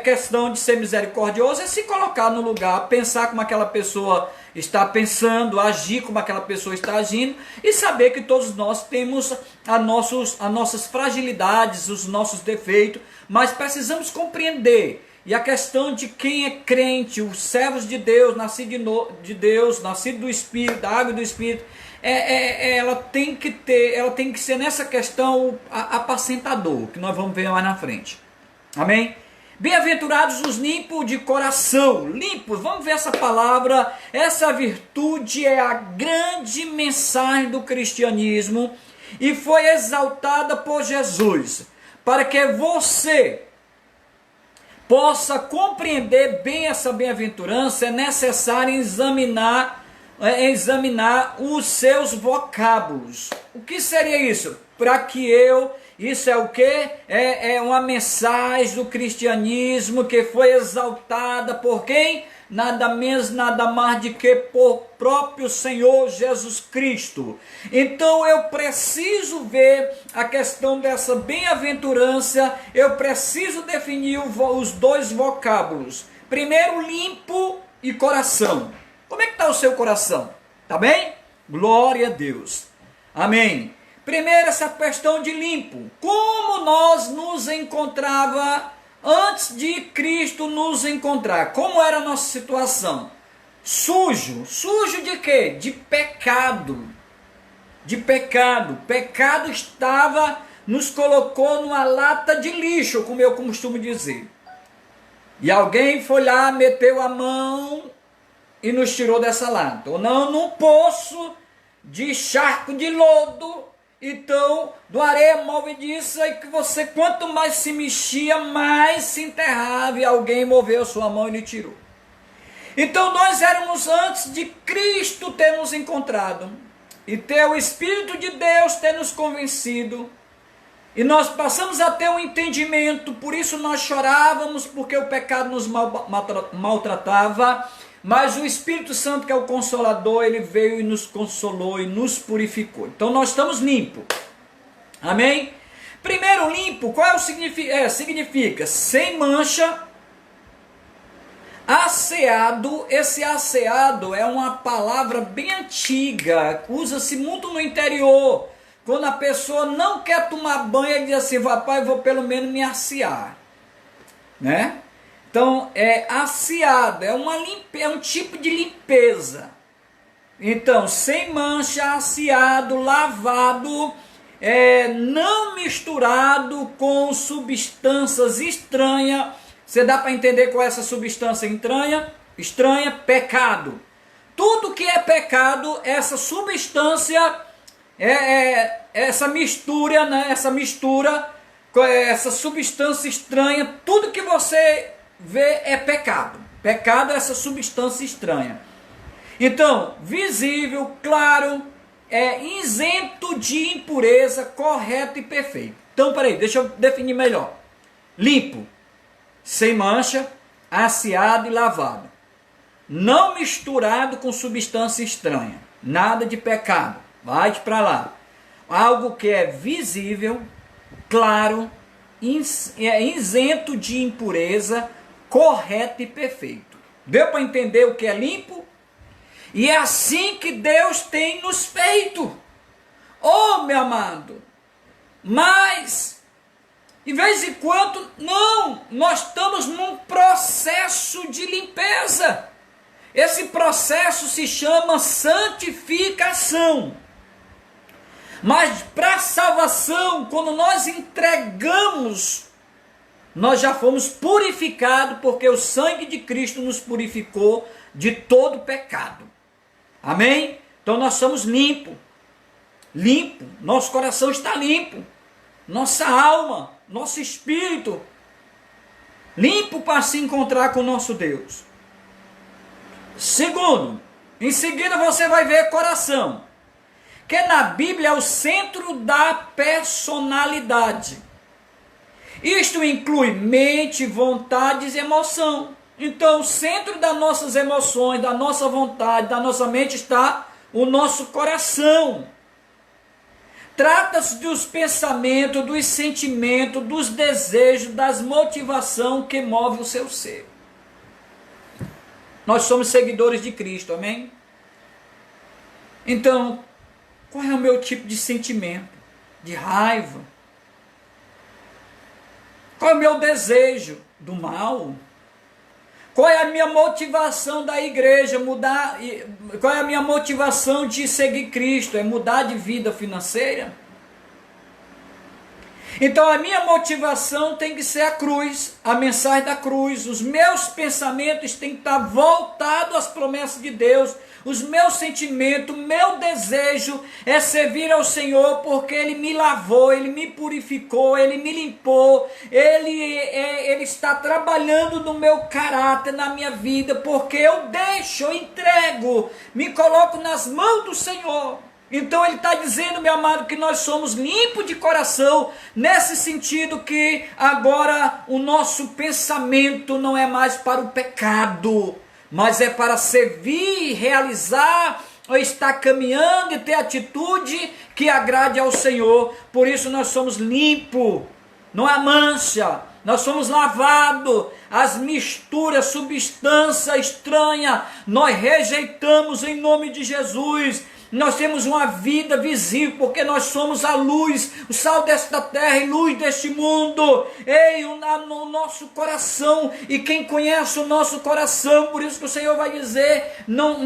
questão de ser misericordioso é se colocar no lugar, pensar como aquela pessoa está pensando, agir como aquela pessoa está agindo e saber que todos nós temos as nossas fragilidades, os nossos defeitos, mas precisamos compreender. E a questão de quem é crente, os servos de Deus, nascido de Deus, nascido do Espírito, da água e do Espírito, ela tem que ser nessa questão apacentador, que nós vamos ver mais na frente. Amém? Bem-aventurados os limpos de coração. Limpos, vamos ver essa palavra. Essa virtude é a grande mensagem do cristianismo e foi exaltada por Jesus, para que você possa compreender bem essa bem-aventurança. É necessário examinar os seus vocábulos. O que seria isso? Para que isso é o que? É uma mensagem do cristianismo que foi exaltada por quem? Nada menos, nada mais de que por próprio Senhor Jesus Cristo. Então eu preciso ver a questão dessa bem-aventurança, eu preciso definir os dois vocábulos. Primeiro, limpo e coração. Como é que está o seu coração? Tá bem? Glória a Deus. Amém. Primeiro, essa questão de limpo. Como nós nos encontrava antes de Cristo nos encontrar? Como era a nossa situação? Sujo. Sujo de quê? De pecado. De pecado. Pecado nos colocou numa lata de lixo, como eu costumo dizer. E alguém foi lá, meteu a mão e nos tirou dessa lata. Ou não, num poço de charco de lodo. então, do areia movediça, e que você, quanto mais se mexia, mais se enterrava, e alguém moveu sua mão e lhe tirou. Então nós éramos antes de Cristo ter nos encontrado, e ter o Espírito de Deus ter nos convencido, e nós passamos a ter um entendimento, por isso nós chorávamos, porque o pecado nos maltratava, mas o Espírito Santo, que é o Consolador, ele veio e nos consolou e nos purificou. Então nós estamos limpos. Amém? Primeiro, limpo, qual é o significado? Significa sem mancha, asseado. Esse asseado é uma palavra bem antiga, usa-se muito no interior. Quando a pessoa não quer tomar banho, ele diz assim: rapaz, eu vou pelo menos me assear, né? Então, é asseado, é um tipo de limpeza. Então, sem mancha, asseado, lavado, não misturado com substâncias estranhas. Você dá para entender qual é essa substância estranha? Estranha, pecado. Tudo que é pecado, essa substância, essa mistura, né? Essa substância estranha, tudo que você vê é pecado. Pecado é essa substância estranha. Então, visível, claro, isento de impureza, correto e perfeito. Então, peraí, deixa eu definir melhor. Limpo, sem mancha, asseado e lavado. Não misturado com substância estranha. Nada de pecado. Vai para lá. Algo que é visível, claro, isento de impureza, correto e perfeito. Deu para entender o que é limpo? E é assim que Deus tem nos feito. Oh, meu amado. Mas, de vez em quando, não. Nós estamos num processo de limpeza. Esse processo se chama santificação. Mas para a salvação, quando nós entregamos, nós já fomos purificados, porque o sangue de Cristo nos purificou de todo pecado. Amém? Então nós somos limpos. Limpo. Nosso coração está limpo. Nossa alma, nosso espírito. Limpo para se encontrar com o nosso Deus. Segundo, em seguida você vai ver coração, que na Bíblia é o centro da personalidade. Isto inclui mente, vontades e emoção. Então, o centro das nossas emoções, da nossa vontade, da nossa mente está o nosso coração. Trata-se dos pensamentos, dos sentimentos, dos desejos, das motivações que movem o seu ser. Nós somos seguidores de Cristo, amém? Então, qual é o meu tipo de sentimento? De raiva? Qual é o meu desejo? Do mal? Qual é a minha motivação da igreja? Qual é a minha motivação de seguir Cristo? É mudar de vida financeira? Então a minha motivação tem que ser a cruz, a mensagem da cruz. Os meus pensamentos têm que estar voltados às promessas de Deus. Os meus sentimentos, meu desejo é servir ao Senhor, porque Ele me lavou, Ele me purificou, Ele me limpou, Ele está trabalhando no meu caráter, na minha vida, porque eu entrego, me coloco nas mãos do Senhor. Então Ele está dizendo, meu amado, que nós somos limpos de coração, nesse sentido que agora o nosso pensamento não é mais para o pecado, mas é para servir, realizar, ou estar caminhando e ter atitude que agrade ao Senhor. Por isso nós somos limpos, não há mancha, nós somos lavados. As misturas, substância estranha, nós rejeitamos em nome de Jesus. Nós temos uma vida visível, porque nós somos a luz, o sal desta terra e luz deste mundo. No nosso coração, e quem conhece o nosso coração, por isso que o Senhor vai dizer, não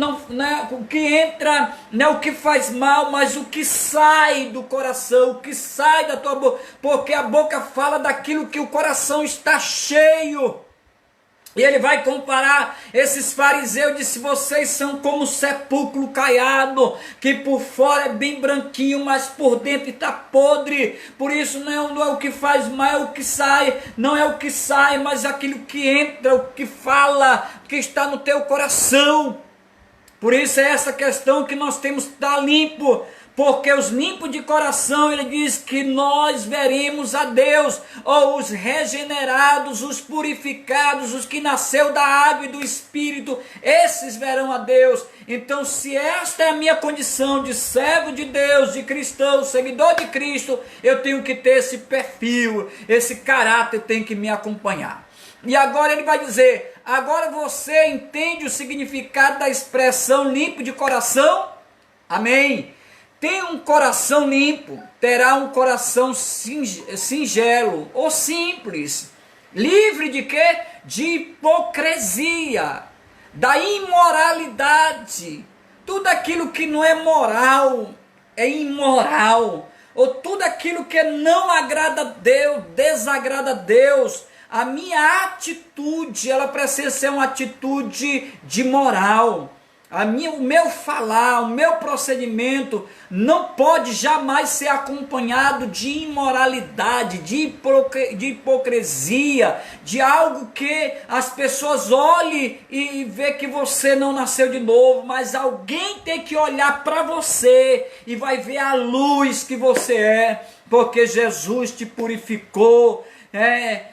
o que entra, não é o que faz mal, mas o que sai do coração, o que sai da tua boca, porque a boca fala daquilo que o coração está cheio. E ele vai comparar esses fariseus, disse, vocês são como sepulcro caiado, que por fora é bem branquinho, mas por dentro está podre. Por isso não é o que faz mal, é o que sai. Não é o que sai, mas aquilo que entra, o que fala, que está no teu coração. Por isso é essa questão que nós temos que estar limpo. Porque os limpos de coração, ele diz que nós veremos a Deus, ou os regenerados, os purificados, os que nasceu da água e do Espírito, esses verão a Deus. Então, se esta é a minha condição de servo de Deus, de cristão, seguidor de Cristo, eu tenho que ter esse perfil, esse caráter tem que me acompanhar. E agora ele vai dizer, agora você entende o significado da expressão limpo de coração? Amém? Tem um coração limpo, terá um coração singelo ou simples, livre de quê? De hipocrisia, da imoralidade, tudo aquilo que não é moral, é imoral, ou tudo aquilo que não agrada a Deus, desagrada a Deus. A minha atitude, ela precisa ser uma atitude de moral. O meu falar, o meu procedimento não pode jamais ser acompanhado de imoralidade, de hipocrisia, de algo que as pessoas olhem e vê que você não nasceu de novo, mas alguém tem que olhar para você e vai ver a luz que você é, porque Jesus te purificou,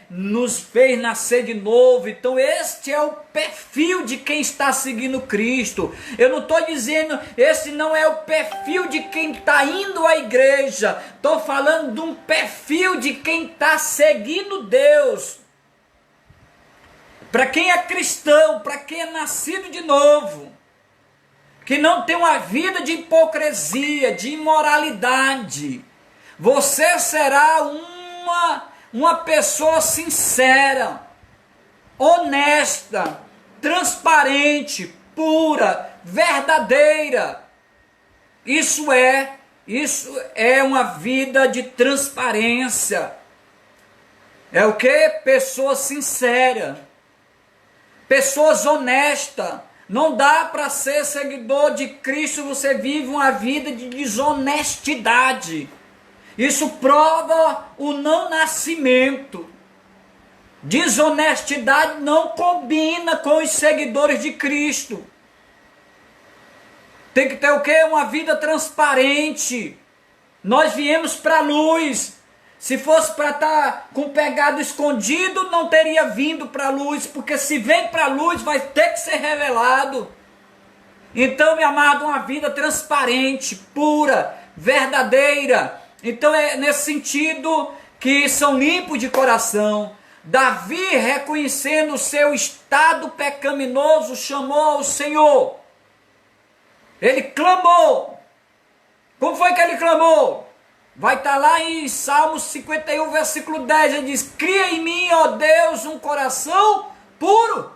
nos fez nascer de novo. Então este é o perfil de quem está seguindo Cristo. Eu não estou dizendo, esse não é o perfil de quem está indo à igreja. Estou falando de um perfil de quem está seguindo Deus. Para quem é cristão, para quem é nascido de novo, que não tem uma vida de hipocrisia, de imoralidade, você será uma pessoa sincera, honesta, transparente, pura, verdadeira. Isso é uma vida de transparência. É o que? Pessoa sincera, pessoas honestas. Não dá para ser seguidor de Cristo, você vive uma vida de desonestidade. Isso prova o não nascimento. Desonestidade não combina com os seguidores de Cristo. Tem que ter o quê? Uma vida transparente. Nós viemos para a luz. Se fosse para estar com pecado escondido, não teria vindo para a luz, porque se vem para a luz, vai ter que ser revelado. Então, meu amado, uma vida transparente, pura, verdadeira. Então é nesse sentido que são limpos de coração. Davi, reconhecendo o seu estado pecaminoso, chamou ao Senhor. Ele clamou. Como foi que ele clamou? Vai estar lá em Salmos 51, versículo 10. Ele diz, cria em mim, ó Deus, um coração puro.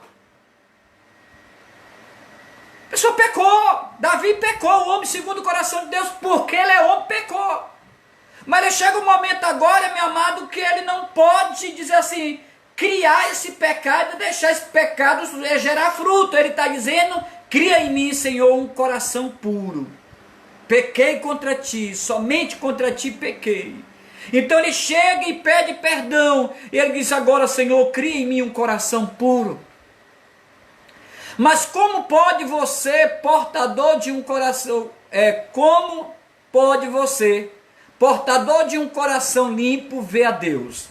A pessoa pecou. Davi pecou, o homem segundo o coração de Deus, porque ele é homem, pecou. Mas ele chega um momento agora, meu amado, que ele não pode dizer assim, criar esse pecado, deixar esse pecado gerar fruto. Ele está dizendo, cria em mim, Senhor, um coração puro. Pequei contra ti, somente contra ti pequei. Então ele chega e pede perdão. E ele diz agora, Senhor, cria em mim um coração puro. Mas como pode você, portador de um coração, como pode você, portador de um coração limpo, ver a Deus?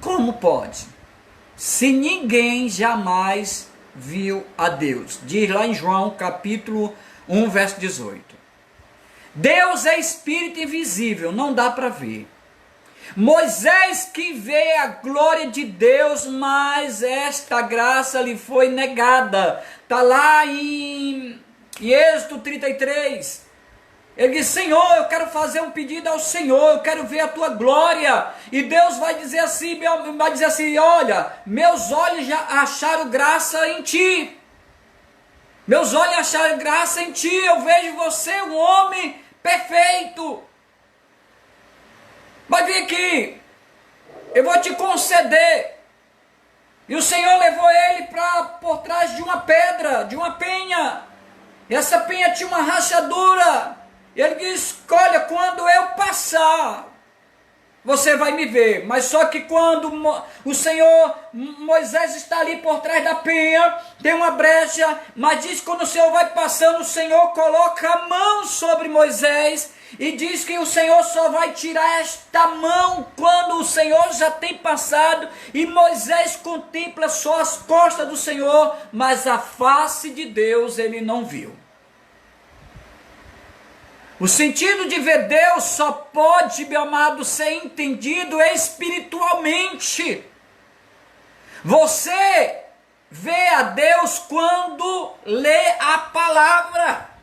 Como pode? Se ninguém jamais viu a Deus. Diz lá em João capítulo 1, verso 18. Deus é espírito invisível, não dá para ver. Moisés que vê a glória de Deus, mas esta graça lhe foi negada. Está lá em Êxodo 33. Ele diz, Senhor, eu quero fazer um pedido ao Senhor, eu quero ver a tua glória. E Deus vai dizer assim, olha, meus olhos já acharam graça em ti. Meus olhos acharam graça em ti, eu vejo você um homem perfeito. Mas vem aqui, eu vou te conceder. E o Senhor levou ele por trás de uma pedra, de uma penha. E essa penha tinha uma rachadura. E ele diz: olha, quando eu passar, você vai me ver. Mas só que quando o Senhor, Moisés está ali por trás da penha, tem uma brecha, mas diz que quando o Senhor vai passando, o Senhor coloca a mão sobre Moisés, e diz que o Senhor só vai tirar esta mão quando o Senhor já tem passado, e Moisés contempla só as costas do Senhor, mas a face de Deus ele não viu. O sentido de ver Deus só pode, meu amado, ser entendido espiritualmente. Você vê a Deus quando lê a palavra,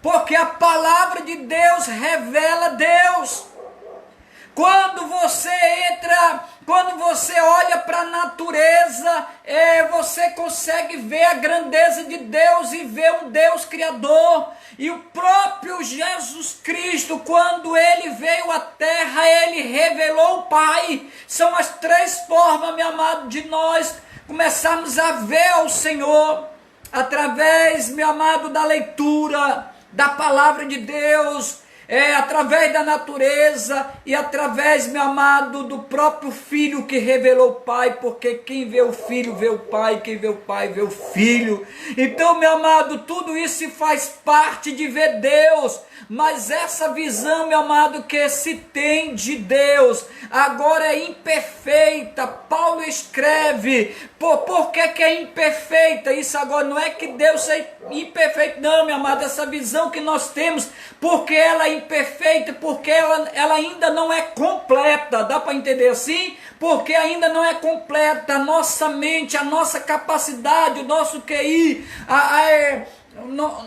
porque a palavra de Deus revela Deus. Quando você olha para a natureza, você consegue ver a grandeza de Deus e ver um Deus criador. E o próprio Jesus Cristo, quando ele veio à terra, ele revelou o Pai. São as três formas, meu amado, de nós começarmos a ver o Senhor, através, meu amado, da leitura da palavra de Deus, através da natureza e através, meu amado, do próprio Filho que revelou o Pai, porque quem vê o Filho vê o Pai, quem vê o Pai vê o Filho. Então, meu amado, tudo isso faz parte de ver Deus, mas essa visão, meu amado, que se tem de Deus, agora é imperfeita. Paulo escreve, por que é imperfeita? Isso agora não é que Deus é imperfeito, não, meu amado, essa visão que nós temos, porque ela é imperfeita, porque ela ainda não é completa, dá para entender assim? Porque ainda não é completa, a nossa mente, a nossa capacidade, o nosso QI,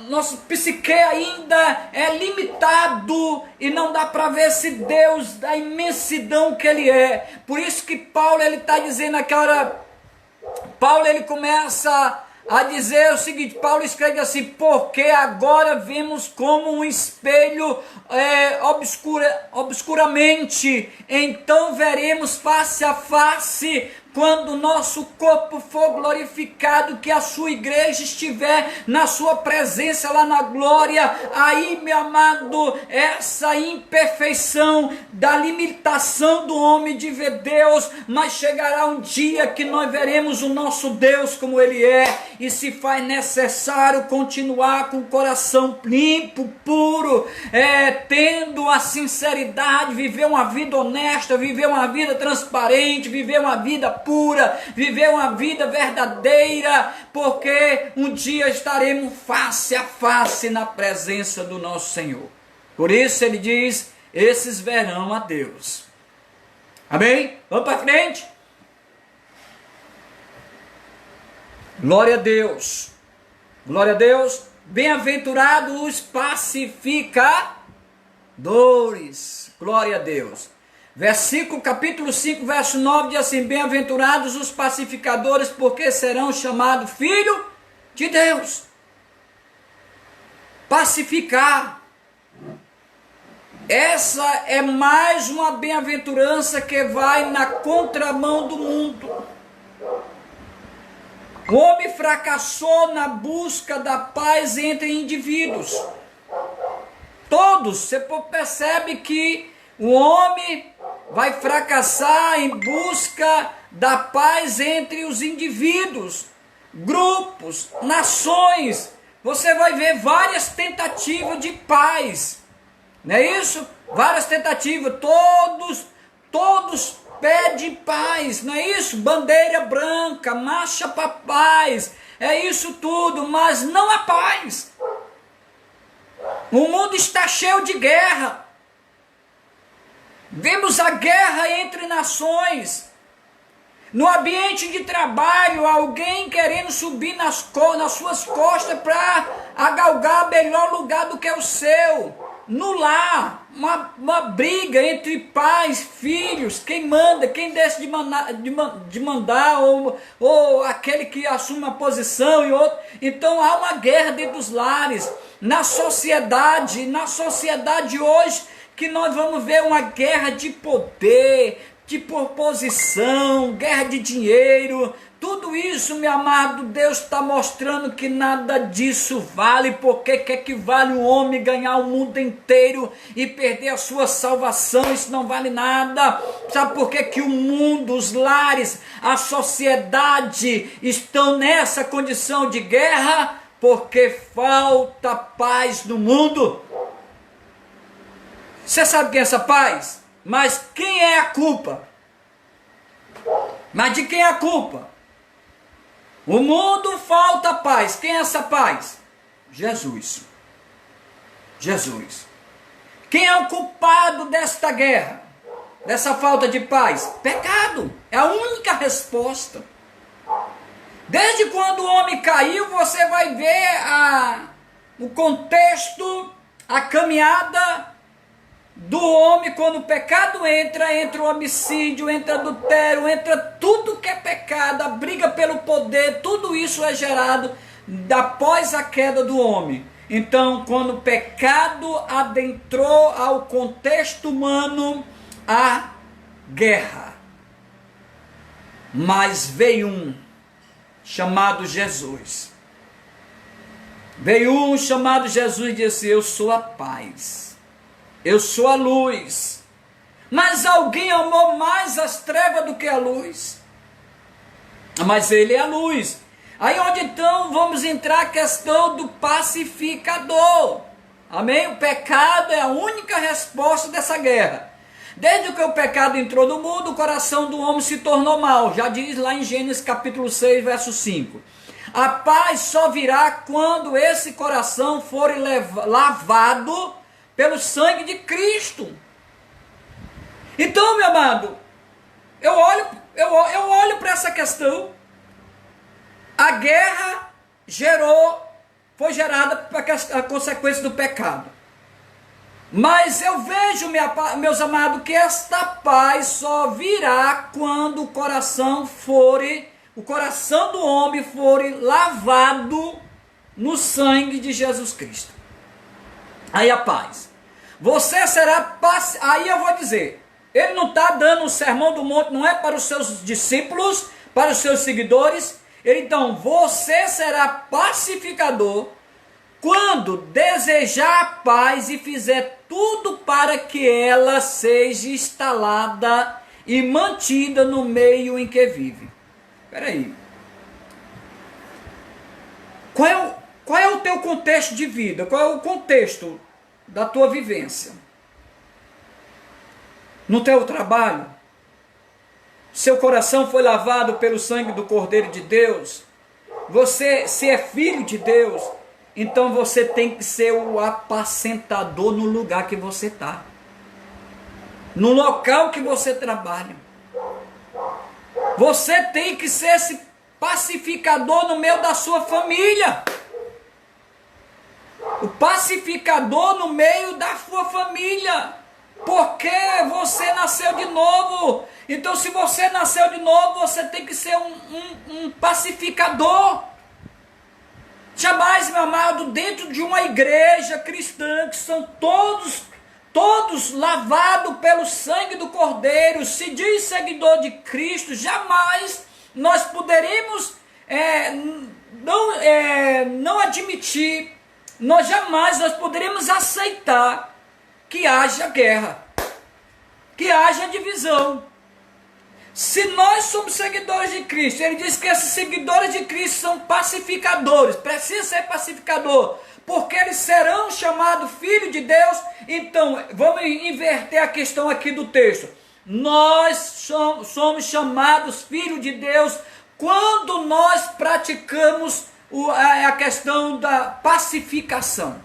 nosso psique ainda é limitado e não dá para ver esse Deus da imensidão que ele é. Por isso que Paulo ele está dizendo aquela hora, Paulo ele começa a dizer o seguinte, Paulo escreve assim: porque agora vemos como um espelho obscuramente, então veremos face a face, quando o nosso corpo for glorificado, que a sua igreja estiver na sua presença lá na glória. Aí, meu amado, essa imperfeição da limitação do homem de ver Deus, mas chegará um dia que nós veremos o nosso Deus como ele é, e se faz necessário continuar com o coração limpo, puro, tendo a sinceridade, viver uma vida honesta, viver uma vida transparente, viver uma vida pura, viver uma vida verdadeira, porque um dia estaremos face a face na presença do nosso Senhor. Por isso ele diz: esses verão a Deus. Amém? Vamos para frente? Glória a Deus. Glória a Deus. Bem-aventurados os pacificadores. Glória a Deus. Versículo, capítulo 5, verso 9, diz assim: bem-aventurados os pacificadores, porque serão chamados filhos de Deus. Pacificar. Essa é mais uma bem-aventurança que vai na contramão do mundo. O homem fracassou na busca da paz entre indivíduos. Todos, você percebe que o homem vai fracassar em busca da paz entre os indivíduos, grupos, nações. Você vai ver várias tentativas de paz, não é isso? Várias tentativas, todos pedem paz, não é isso? Bandeira branca, marcha para paz, é isso tudo, mas não há paz. O mundo está cheio de guerra. Vemos a guerra entre nações. No ambiente de trabalho, alguém querendo subir nas suas costas para agalgar melhor lugar do que o seu. No lar, uma briga entre pais, filhos, quem manda, quem deixa de mandar, ou aquele que assume uma posição e outro. Então há uma guerra dentro dos lares. Na sociedade hoje, que nós vamos ver uma guerra de poder, de proposição, guerra de dinheiro, tudo isso, meu amado, Deus está mostrando que nada disso vale. Porque que vale um homem ganhar o mundo inteiro e perder a sua salvação? Isso não vale nada. Sabe por que o mundo, os lares, a sociedade estão nessa condição de guerra? Porque falta paz no mundo. Você sabe quem é essa paz? Mas quem é a culpa? Mas de quem é a culpa? O mundo falta paz. Quem é essa paz? Jesus. Jesus. Quem é o culpado desta guerra? Dessa falta de paz? Pecado. É a única resposta. Desde quando o homem caiu, você vai ver o contexto, a caminhada do homem. Quando o pecado entra o homicídio, entra adultério, entra tudo que é pecado, a briga pelo poder, tudo isso é gerado após a queda do homem. Então, quando o pecado adentrou ao contexto humano, a guerra. Mas veio um chamado Jesus. Veio um chamado Jesus e disse: eu sou a paz. Eu sou a luz. Mas alguém amou mais as trevas do que a luz. Mas ele é a luz. Aí onde então vamos entrar a questão do pacificador. Amém? O pecado é a única resposta dessa guerra. Desde que o pecado entrou no mundo, o coração do homem se tornou mau. Já diz lá em Gênesis capítulo 6, verso 5. A paz só virá quando esse coração for lavado pelo sangue de Cristo. Então, meu amado, eu olho para essa questão. A guerra foi gerada por a consequência do pecado. Mas eu vejo, meus amados, que esta paz só virá quando o coração do homem for lavado no sangue de Jesus Cristo. Aí a paz. Você será aí eu vou dizer, ele não está dando o sermão do monte, não é para os seus discípulos, para os seus seguidores. Então, você será pacificador quando desejar a paz e fizer tudo para que ela seja instalada e mantida no meio em que vive. Espera aí. Qual é o teu contexto de vida? Qual é o contexto da tua vivência? No teu trabalho? Seu coração foi lavado pelo sangue do Cordeiro de Deus? Você, se é filho de Deus, então você tem que ser o apacentador no lugar que você está. No local que você trabalha. Você tem que ser esse pacificador no meio da sua família. O pacificador no meio da sua família. Porque você nasceu de novo. Então, se você nasceu de novo, você tem que ser um pacificador. Jamais, meu amado, dentro de uma igreja cristã, que são todos lavados pelo sangue do Cordeiro, se diz seguidor de Cristo, jamais nós poderíamos não admitir, jamais nós poderíamos aceitar que haja guerra, que haja divisão. Se nós somos seguidores de Cristo, ele diz que esses seguidores de Cristo são pacificadores, precisa ser pacificador, porque eles serão chamados filhos de Deus. Então, vamos inverter a questão aqui do texto. Nós somos chamados filhos de Deus quando nós praticamos a questão da pacificação.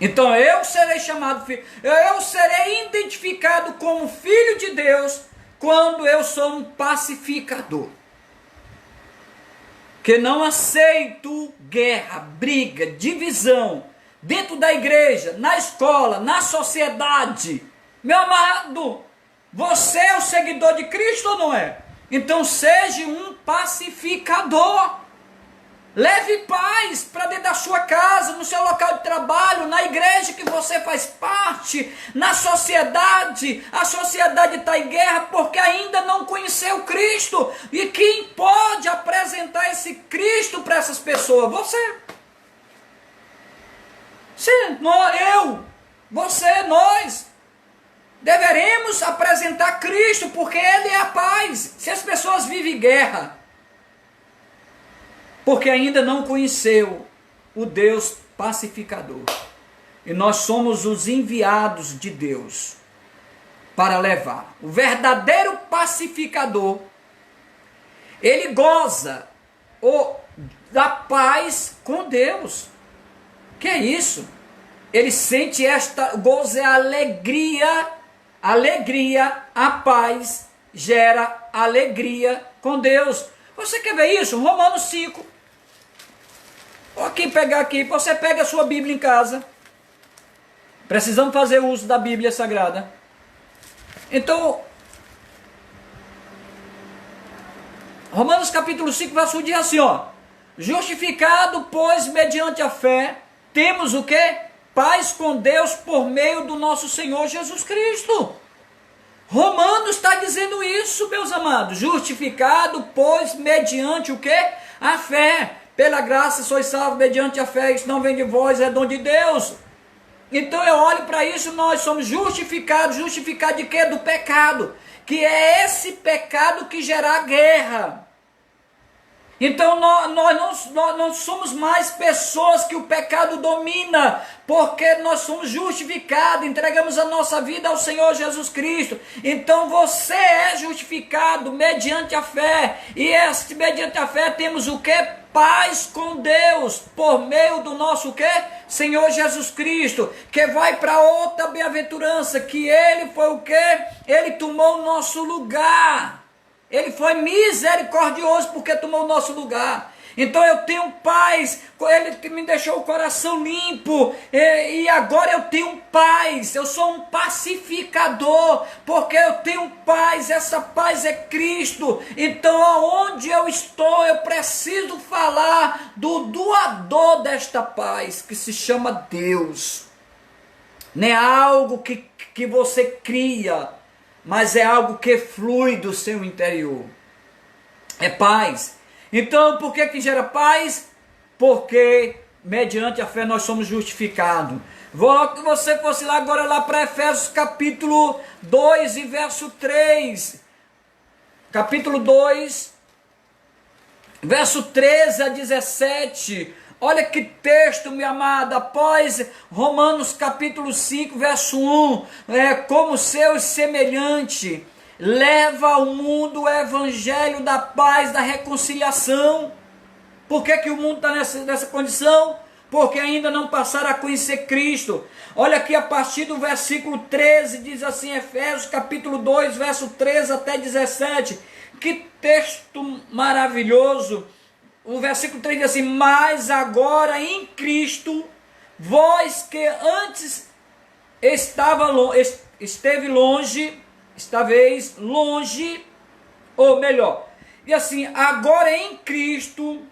Então, eu serei chamado filho, eu serei identificado como filho de Deus quando eu sou um pacificador. Que não aceito guerra, briga, divisão, dentro da igreja, na escola, na sociedade. Meu amado, você é o seguidor de Cristo ou não é? Então seja um pacificador. Leve paz para dentro da sua casa, no seu local de trabalho, na igreja que você faz parte, na sociedade. A sociedade está em guerra porque ainda não conheceu Cristo. E quem pode apresentar esse Cristo para essas pessoas? Você. Sim, nós. Deveremos apresentar Cristo porque Ele é a paz. Se as pessoas vivem guerra, porque ainda não conheceu o Deus pacificador. E nós somos os enviados de Deus para levar. O verdadeiro pacificador, ele goza da paz com Deus. Que é isso? Ele sente goza, a alegria, a paz gera alegria com Deus. Você quer ver isso? Romanos 5. Pegar aqui, você pega a sua Bíblia em casa. Precisamos fazer uso da Bíblia Sagrada. Então, Romanos capítulo 5, verso 1 diz assim, ó. Justificado, pois, mediante a fé, temos o quê? Paz com Deus por meio do nosso Senhor Jesus Cristo. Romanos está dizendo isso, meus amados. Justificado, pois, mediante o quê? A fé. Pela graça sois salvos mediante a fé, isso não vem de vós, é dom de Deus. Então eu olho para isso, nós somos justificados. Justificados de quê? Do pecado. Que é esse pecado que gera guerra. Então nós não somos mais pessoas que o pecado domina, porque nós somos justificados, entregamos a nossa vida ao Senhor Jesus Cristo. Então você é justificado mediante a fé, e mediante a fé temos o que? Paz com Deus, por meio do nosso quê? Senhor Jesus Cristo, que vai para outra bem-aventurança, que Ele foi o quê? Ele tomou o nosso lugar. Ele foi misericordioso porque tomou o nosso lugar. Então eu tenho paz, Ele me deixou o coração limpo, e agora eu tenho paz, eu sou um pacificador, porque eu tenho paz, essa paz é Cristo. Então aonde eu estou, eu preciso falar do doador desta paz, que se chama Deus. Não é algo que você cria, mas é algo que flui do seu interior. É paz. Então, por que gera paz? Porque mediante a fé nós somos justificados. Vou que você fosse lá agora lá para Efésios capítulo 2 e verso 3. Capítulo 2, verso 13 a 17. Olha que texto, minha amada, após Romanos capítulo 5, verso 1, como seus semelhante, leva ao mundo o evangelho da paz, da reconciliação. Por que o mundo está nessa condição? Porque ainda não passaram a conhecer Cristo. Olha aqui a partir do versículo 13, diz assim, Efésios capítulo 2, verso 13 até 17. Que texto maravilhoso! O versículo 3 diz assim, mas agora em Cristo, vós que antes esteve longe, estáveis longe, ou melhor, e assim, agora em Cristo,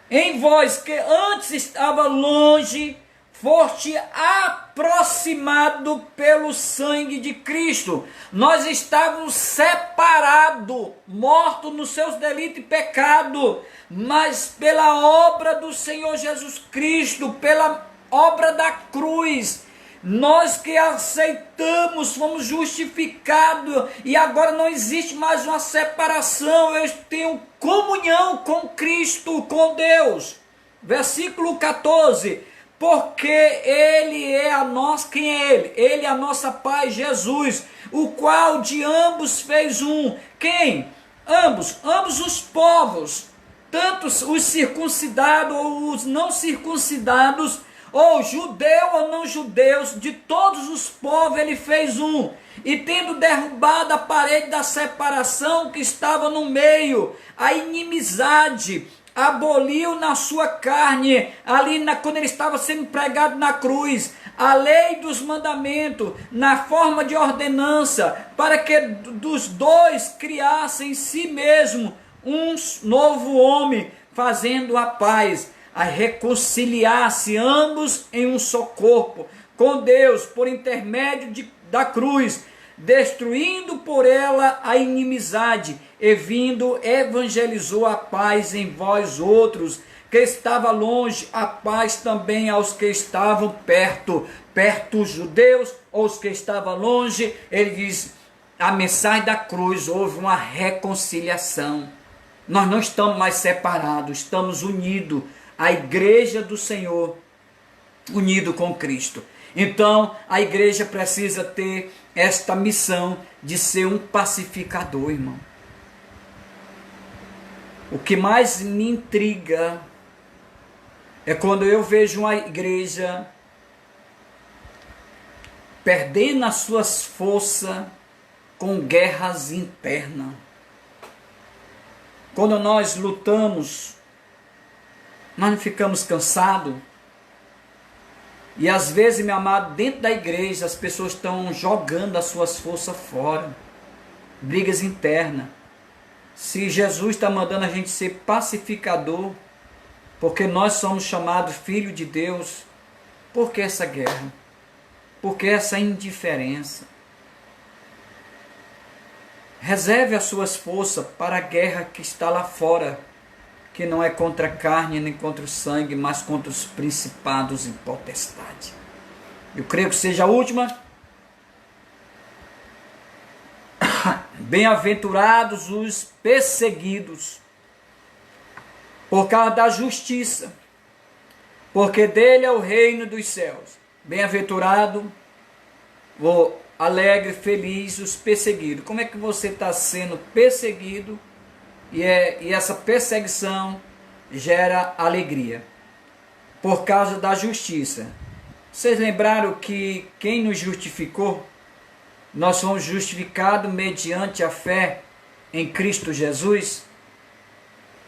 em vós que antes estava longe, foste aproximado pelo sangue de Cristo. Nós estávamos separados, mortos nos seus delitos e pecados, mas pela obra do Senhor Jesus Cristo, pela obra da cruz, nós que aceitamos, fomos justificados, e agora não existe mais uma separação, eu tenho comunhão com Cristo, com Deus. Versículo 14, porque Ele é a nós, quem é Ele? Ele é a nossa paz, Jesus, o qual de ambos fez um. Quem? Ambos os povos, tanto os circuncidados ou os não circuncidados, ou judeu ou não judeus, de todos os povos Ele fez um. E tendo derrubado a parede da separação que estava no meio, a inimizade, aboliu na sua carne, ali quando ele estava sendo pregado na cruz, a lei dos mandamentos, na forma de ordenança, para que dos dois criassem em si mesmo um novo homem, fazendo a paz, a reconciliar-se ambos em um só corpo, com Deus, por intermédio da cruz, destruindo por ela a inimizade, e vindo evangelizou a paz em vós outros, que estava longe, a paz também aos que estavam perto os judeus, ou os que estavam longe. Ele diz, a mensagem da cruz, houve uma reconciliação, nós não estamos mais separados, estamos unidos, a igreja do Senhor, unido com Cristo. Então, a igreja precisa ter esta missão de ser um pacificador, irmão. O que mais me intriga é quando eu vejo uma igreja perdendo as suas forças com guerras internas. Quando nós lutamos, nós não ficamos cansados. E às vezes, meu amado, dentro da igreja as pessoas estão jogando as suas forças fora. Brigas internas. Se Jesus está mandando a gente ser pacificador, porque nós somos chamados filhos de Deus, por que essa guerra? Por que essa indiferença? Reserve as suas forças para a guerra que está lá fora, que não é contra a carne nem contra o sangue, mas contra os principados e potestades. Eu creio que seja a última. Bem-aventurados os perseguidos por causa da justiça, porque dele é o reino dos céus. Bem-aventurado, alegre, feliz os perseguidos. Como é que você está sendo perseguido e essa perseguição gera alegria? Por causa da justiça. Vocês lembraram que quem nos justificou? Nós fomos justificados mediante a fé em Cristo Jesus.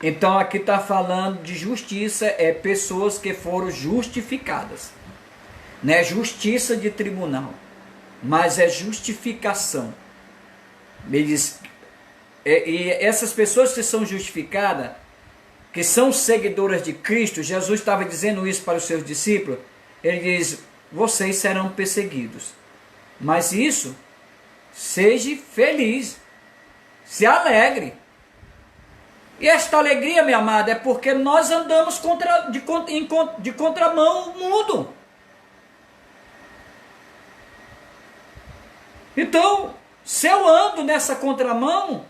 Então aqui está falando de justiça, é pessoas que foram justificadas. Não é justiça de tribunal, mas é justificação. Ele diz, e essas pessoas que são justificadas, que são seguidoras de Cristo, Jesus estava dizendo isso para os seus discípulos, ele diz, vocês serão perseguidos, mas isso, seja feliz, se alegre. E esta alegria, minha amada, é porque nós andamos de contramão ao mundo. Então, se eu ando nessa contramão,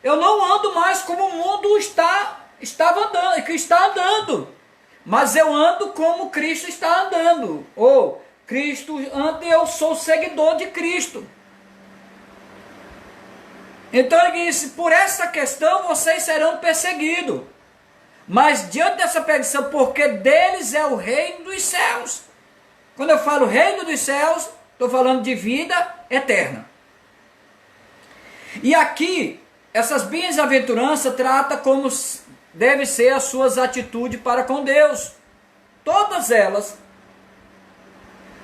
eu não ando mais como o mundo está andando, mas eu ando como Cristo está andando. Ou Cristo anda e eu sou seguidor de Cristo. Então ele disse, por essa questão vocês serão perseguidos. Mas diante dessa perseguição, porque deles é o reino dos céus. Quando eu falo reino dos céus, estou falando de vida eterna. E aqui, essas bem-aventuranças trata como deve ser as suas atitudes para com Deus. Todas elas,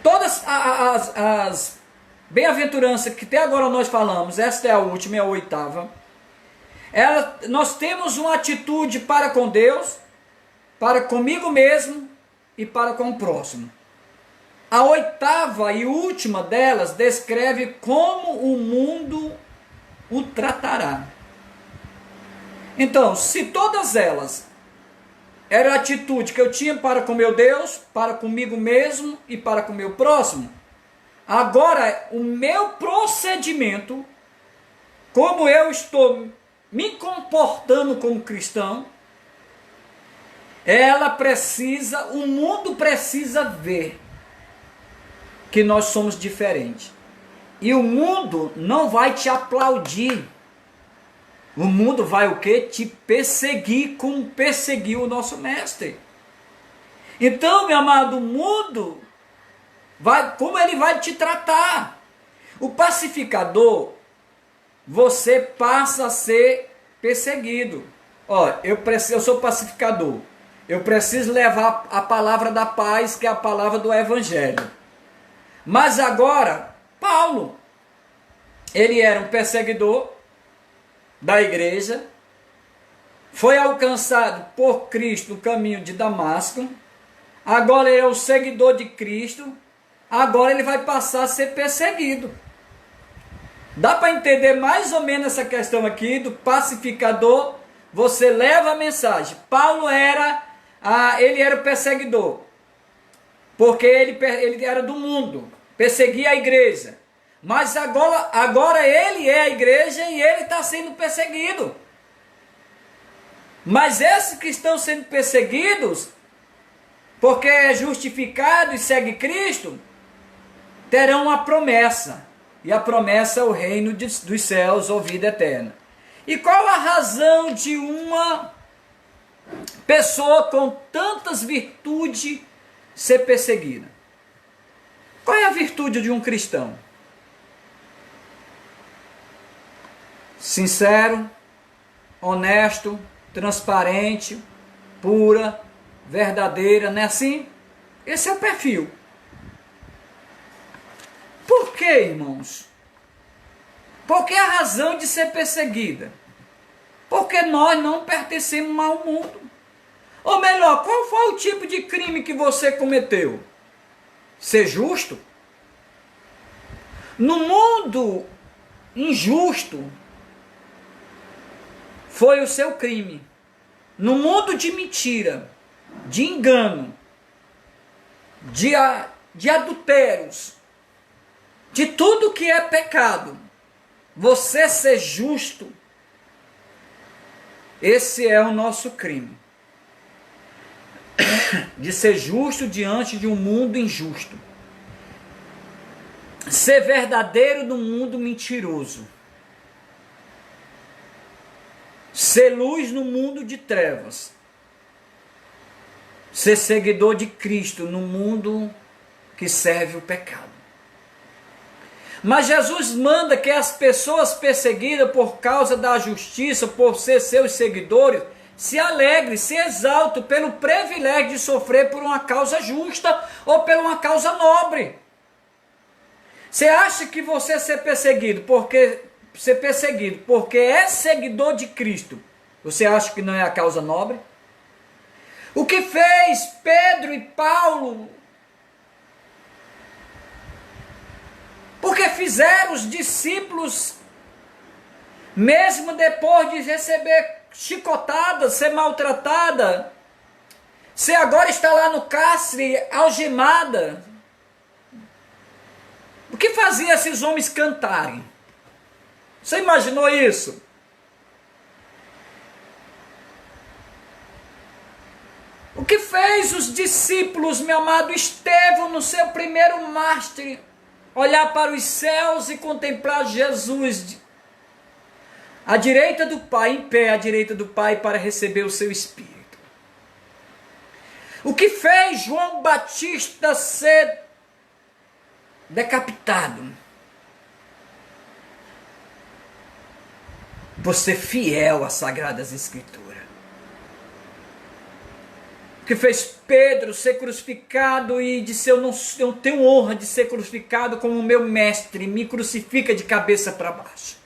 todas as bem-aventurança que até agora nós falamos, esta é a última, é a oitava. Nós temos uma atitude para com Deus, para comigo mesmo e para com o próximo. A oitava e última delas descreve como o mundo o tratará. Então, se todas elas eram a atitude que eu tinha para com meu Deus, para comigo mesmo e para com o meu próximo, agora, o meu procedimento, como eu estou me comportando como cristão, o mundo precisa ver que nós somos diferentes. E o mundo não vai te aplaudir. O mundo vai o quê? Te perseguir como perseguiu o nosso mestre. Então, meu amado, o mundo como ele vai te tratar. O pacificador, você passa a ser perseguido. Eu sou pacificador. Eu preciso levar a palavra da paz, que é a palavra do evangelho. Mas agora, Paulo, ele era um perseguidor da igreja, foi alcançado por Cristo no caminho de Damasco, agora ele é o seguidor de Cristo, agora ele vai passar a ser perseguido. Dá para entender mais ou menos essa questão aqui do pacificador? Você leva a mensagem. Paulo ele era o perseguidor, porque ele era do mundo, perseguia a igreja. Mas agora ele é a igreja e ele está sendo perseguido. Mas esses que estão sendo perseguidos, porque é justificado e segue Cristo, terão uma promessa. E a promessa é o reino dos céus ou vida eterna. E qual a razão de uma pessoa com tantas virtudes ser perseguida? Qual é a virtude de um cristão? Sincero, honesto, transparente, pura, verdadeira, não é assim? Esse é o perfil. Por que, irmãos? Por que a razão de ser perseguida? Porque nós não pertencemos ao mundo. Ou melhor, qual foi o tipo de crime que você cometeu? Ser justo? No mundo injusto, foi o seu crime. No mundo de mentira, de engano, de adultérios, de tudo que é pecado, você ser justo, esse é o nosso crime. De ser justo diante de um mundo injusto. Ser verdadeiro no mundo mentiroso. Ser luz no mundo de trevas. Ser seguidor de Cristo no mundo que serve o pecado. Mas Jesus manda que as pessoas perseguidas por causa da justiça, por ser seus seguidores, se alegrem, se exaltem pelo privilégio de sofrer por uma causa justa ou por uma causa nobre. Você acha que você ser perseguido porque é seguidor de Cristo, você acha que não é a causa nobre? O que fez Pedro e Paulo? Porque fizeram os discípulos, mesmo depois de receber chicotada, ser maltratada, você agora está lá no cárcere, algemada. O que fazia esses homens cantarem? Você imaginou isso? O que fez os discípulos, meu amado Estevão, no seu primeiro mártir, olhar para os céus e contemplar Jesus à direita do Pai, em pé à direita do Pai, para receber o seu Espírito? O que fez João Batista ser decapitado? Por ser fiel às Sagradas Escrituras. O que fez Pedro ser crucificado e disse: eu não tenho honra de ser crucificado como o meu mestre, me crucifica de cabeça para baixo.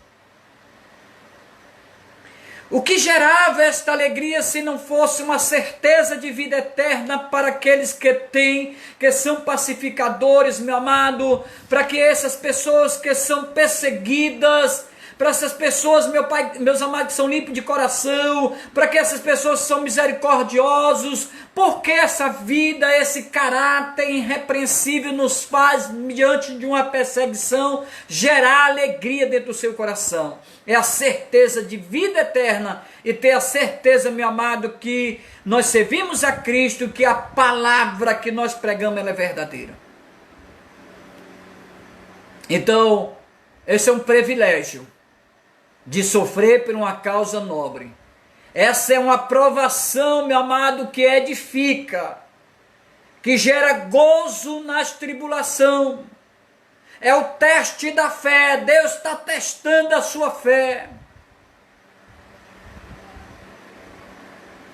O que gerava esta alegria se não fosse uma certeza de vida eterna para aqueles que são pacificadores, meu amado, para que essas pessoas que são perseguidas, para essas pessoas, meu Pai, meus amados, que são limpos de coração, para que essas pessoas são misericordiosos, porque essa vida, esse caráter irrepreensível nos faz, diante de uma perseguição, gerar alegria dentro do seu coração. É a certeza de vida eterna e ter a certeza, meu amado, que nós servimos a Cristo, que a palavra que nós pregamos ela é verdadeira. Então, esse é um privilégio de sofrer por uma causa nobre. Essa é uma provação, meu amado, que edifica, que gera gozo nas tribulações. É o teste da fé. Deus está testando a sua fé.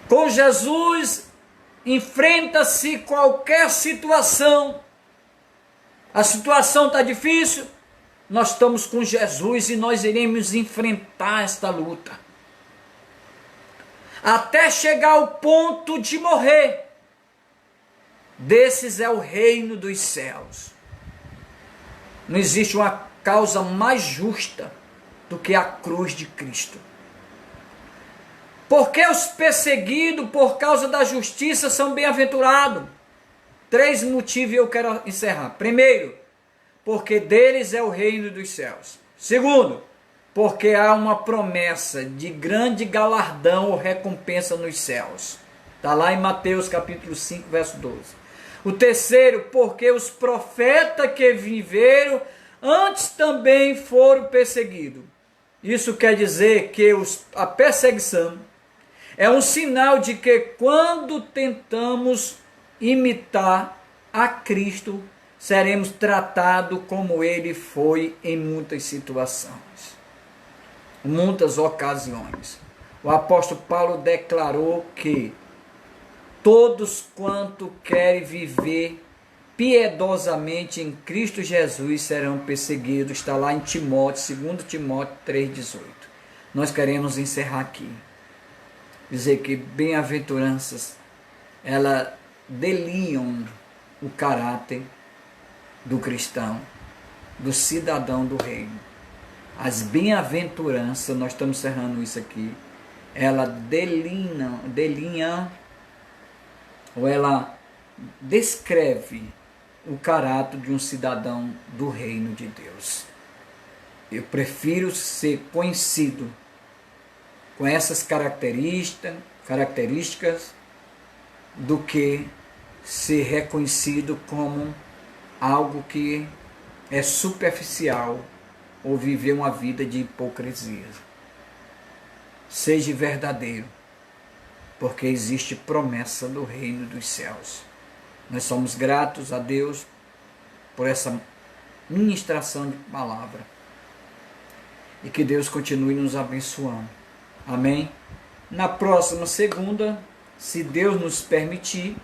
Com Jesus, enfrenta-se qualquer situação. A situação está difícil? Nós estamos com Jesus e nós iremos enfrentar esta luta. até chegar ao ponto de morrer. Desses é o reino dos céus. Não existe uma causa mais justa do que a cruz de Cristo. Porque os perseguidos por causa da justiça são bem-aventurados? 3 motivos eu quero encerrar. Primeiro, porque deles é o reino dos céus. Segundo, porque há uma promessa de grande galardão ou recompensa nos céus. Está lá em Mateus capítulo 5, verso 12. O terceiro, porque os profetas que viveram antes também foram perseguidos. Isso quer dizer que a perseguição é um sinal de que quando tentamos imitar a Cristo, seremos tratados como ele foi em muitas situações, muitas ocasiões. O apóstolo Paulo declarou que todos quanto querem viver piedosamente em Cristo Jesus serão perseguidos. Está lá em Timóteo, 2 Timóteo 3,18. Nós queremos encerrar aqui. Dizer que bem-aventuranças, elas delineam o caráter do cristão, do cidadão do reino. As bem-aventuranças, nós estamos encerrando isso aqui, ela delineam ou ela descreve o caráter de um cidadão do reino de Deus. Eu prefiro ser conhecido com essas características do que ser reconhecido como algo que é superficial ou viver uma vida de hipocrisia. Seja verdadeiro, porque existe promessa do reino dos céus. Nós somos gratos a Deus por essa ministração de palavra. E que Deus continue nos abençoando. Amém? Na próxima segunda, se Deus nos permitir,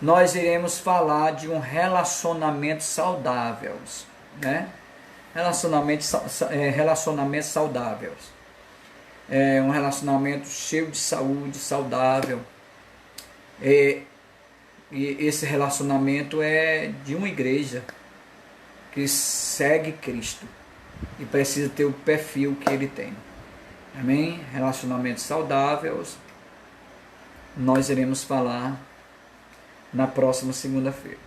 nós iremos falar de um relacionamento saudável, né? Relacionamentos saudáveis. Um relacionamento cheio de saúde, saudável. E esse relacionamento é de uma igreja que segue Cristo e precisa ter o perfil que ele tem. Amém? Relacionamentos saudáveis. Nós iremos falar na próxima segunda-feira.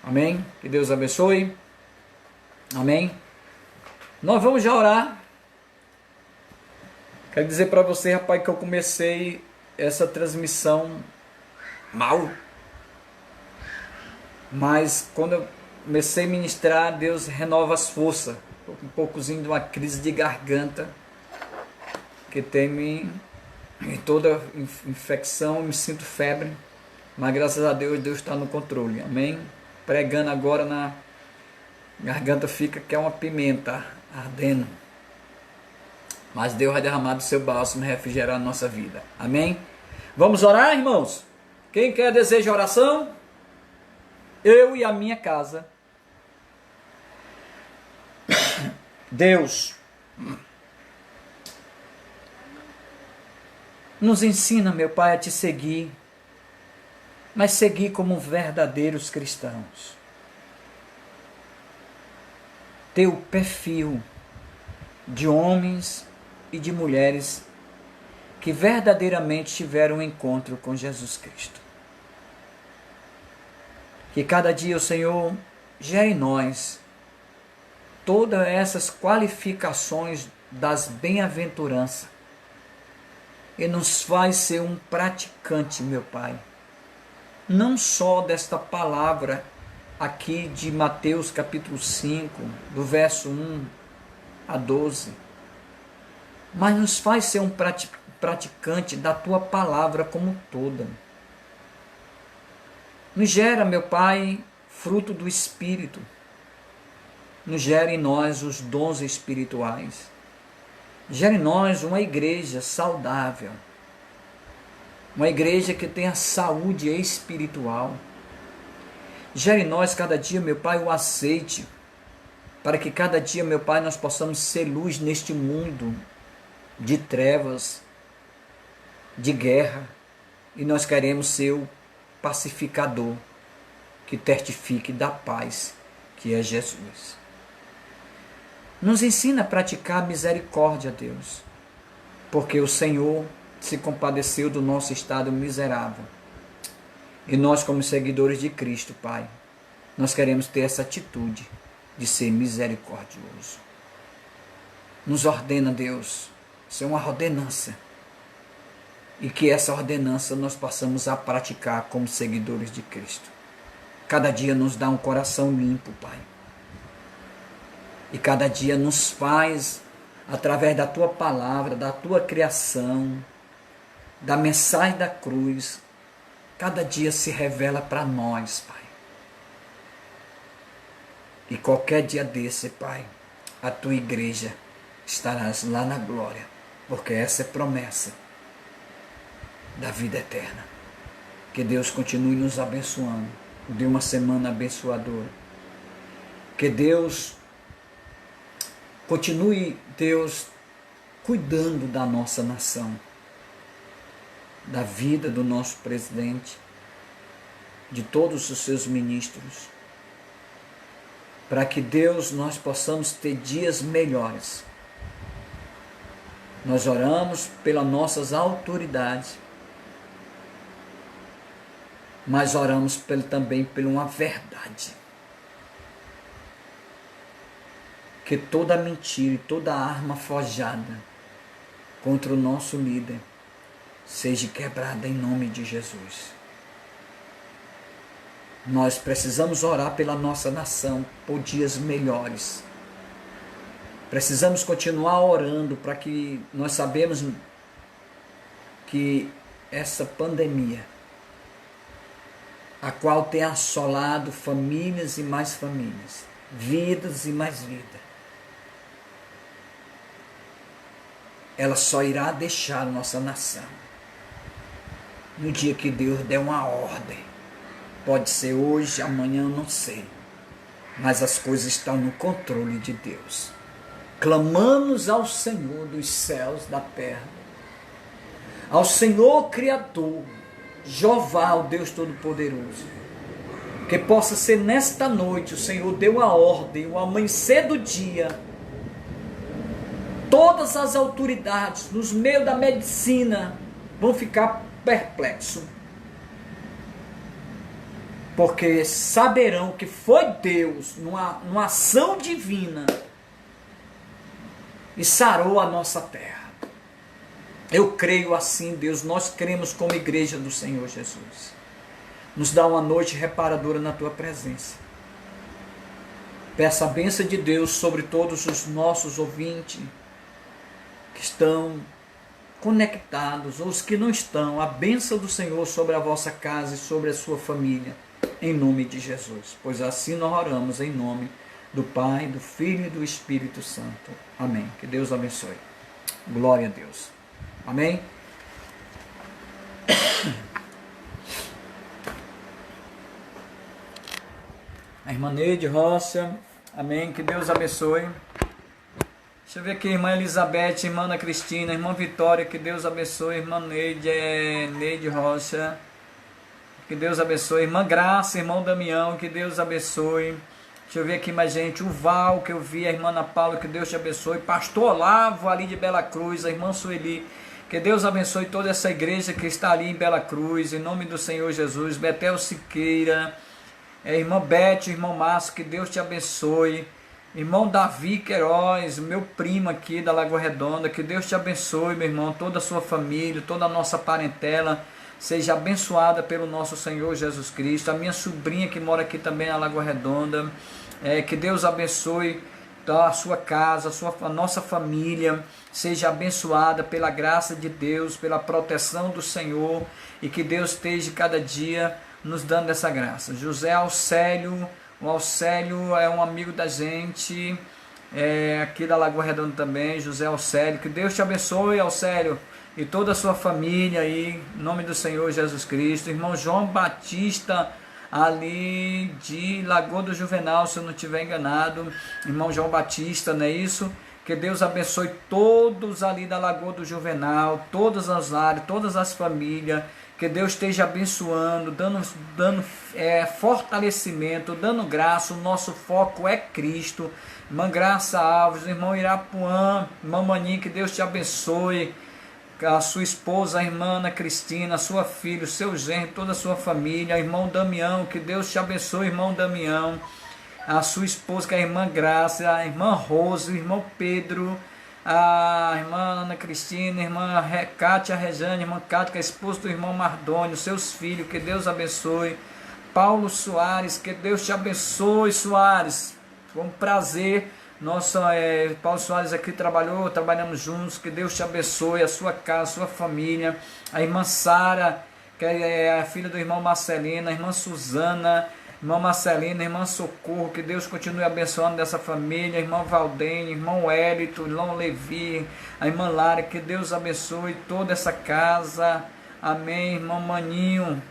Amém? Que Deus abençoe. Amém? Nós vamos já orar. Quero dizer para você, rapaz, que eu comecei essa transmissão mal. Mas quando eu comecei a ministrar, Deus renova as forças. Estou com um poucozinho de uma crise de garganta que tem em toda infecção, me sinto febre. Mas graças a Deus, Deus está no controle. Amém? Pregando agora na garganta fica que é uma pimenta ardendo. Mas Deus vai derramar do seu bálsamo e refrigerar a nossa vida. Amém? Vamos orar, irmãos? Quem quer deseja oração? Eu e a minha casa. Deus, nos ensina, meu Pai, a te seguir, mas seguir como verdadeiros cristãos. Ter o perfil de homens e de mulheres que verdadeiramente tiveram um encontro com Jesus Cristo. Que cada dia o Senhor gere em nós todas essas qualificações das bem-aventuranças e nos faz ser um praticante, meu Pai, não só desta palavra aqui de Mateus capítulo 5, do verso 1 a 12, mas nos faz ser um praticante da Tua palavra como toda. Nos gera, meu Pai, fruto do Espírito. Nos gera em nós os dons espirituais. Gera em nós uma igreja saudável. Uma igreja que tenha saúde espiritual. Gera em nós cada dia, meu Pai, o azeite. Para que cada dia, meu Pai, nós possamos ser luz neste mundo de trevas. de guerra, e nós queremos ser o pacificador que testifique da paz, que é Jesus. Nos ensina a praticar a misericórdia, Deus, porque o Senhor se compadeceu do nosso estado miserável. E nós, como seguidores de Cristo, Pai, nós queremos ter essa atitude de ser misericordioso. Nos ordena, Deus, isso é uma ordenança, e que essa ordenança nós possamos a praticar como seguidores de Cristo. Cada dia nos dá um coração limpo, Pai. E cada dia nos faz, através da Tua palavra, da Tua criação, da mensagem da cruz, cada dia se revela para nós, Pai. E qualquer dia desse, Pai, a Tua igreja estarás lá na glória, porque essa é promessa da vida eterna. Que Deus continue nos abençoando, dê uma semana abençoadora. Que Deus continue, Deus, cuidando da nossa nação, da vida do nosso presidente, de todos os seus ministros, para que, Deus, nós possamos ter dias melhores. Nós oramos pelas nossas autoridades, mas oramos também por uma verdade. Que toda mentira e toda arma forjada contra o nosso líder seja quebrada em nome de Jesus. Nós precisamos orar pela nossa nação por dias melhores. Precisamos continuar orando para que nós sabemos que essa pandemia, a qual tem assolado famílias e mais famílias, vidas e mais vidas, ela só irá deixar a nossa nação no dia que Deus der uma ordem. Pode ser hoje, amanhã, não sei. Mas as coisas estão no controle de Deus. Clamamos ao Senhor dos céus, da terra, ao Senhor Criador, Jeová, o Deus Todo-Poderoso, que possa ser nesta noite, o Senhor deu a ordem, o amanhecer do dia, todas as autoridades, nos meios da medicina, vão ficar perplexos, porque saberão que foi Deus, numa ação divina, e sarou a nossa terra. Eu creio assim, Deus, nós cremos como igreja do Senhor Jesus. Nos dá uma noite reparadora na Tua presença. Peça a bênção de Deus sobre todos os nossos ouvintes que estão conectados, ou os que não estão. A bênção do Senhor sobre a vossa casa e sobre a sua família, em nome de Jesus. Pois assim nós oramos em nome do Pai, do Filho e do Espírito Santo. Amém. Que Deus abençoe. Glória a Deus. Amém. A irmã Neide Rocha. Amém. Que Deus abençoe. Deixa eu ver aqui, irmã Elizabeth, irmã Ana Cristina, irmã Vitória, que Deus abençoe, irmã Neide Rocha, que Deus abençoe, irmã Graça, irmão Damião, que Deus abençoe. Deixa eu ver aqui mais gente, o Val, que eu vi, a irmã Ana Paula, que Deus te abençoe, pastor Olavo, ali de Bela Cruz, a irmã Sueli, que Deus abençoe toda essa igreja que está ali em Bela Cruz, em nome do Senhor Jesus. Betel Siqueira, irmã Beth, irmão Márcio, que Deus te abençoe. Irmão Davi Queiroz, meu primo aqui da Lagoa Redonda, que Deus te abençoe, meu irmão, toda a sua família, toda a nossa parentela, seja abençoada pelo nosso Senhor Jesus Cristo. A minha sobrinha que mora aqui também na Lagoa Redonda, que Deus abençoe a sua casa, a nossa família, seja abençoada pela graça de Deus, pela proteção do Senhor, e que Deus esteja cada dia nos dando essa graça. José Alcélio, o Alcélio é um amigo da gente, aqui da Lagoa Redonda também, José Alcélio, que Deus te abençoe, Alcélio, e toda a sua família aí, em nome do Senhor Jesus Cristo. Irmão João Batista, ali de Lagoa do Juvenal, se eu não estiver enganado, irmão João Batista, não é isso? Que Deus abençoe todos ali da Lagoa do Juvenal, todas as áreas, todas as famílias. Que Deus esteja abençoando, dando fortalecimento, dando graça. O nosso foco é Cristo. Irmã Graça Alves, irmão Irapuã, irmã Maninha, que Deus te abençoe. A sua esposa, a irmã Ana Cristina, a sua filha, o seu genro, toda a sua família. Irmão Damião, que Deus te abençoe, irmão Damião. A sua esposa, que é a irmã Graça, a irmã Rose, o irmão Pedro, a irmã Ana Cristina, a irmã Cátia Rejane, a irmã Cátia, que é a esposa do irmão Mardônio, seus filhos, que Deus abençoe. Paulo Soares, que Deus te abençoe, Soares. Foi um prazer. Paulo Soares aqui trabalhamos juntos. Que Deus te abençoe, a sua casa, a sua família. A irmã Sara, que é a filha do irmão Marcelino, a irmã Suzana, irmã Marcelina, irmã Socorro, que Deus continue abençoando dessa família, irmão Valdênio, irmão Hélito, irmão Levi, a irmã Lara, que Deus abençoe toda essa casa, amém. Irmão Maninho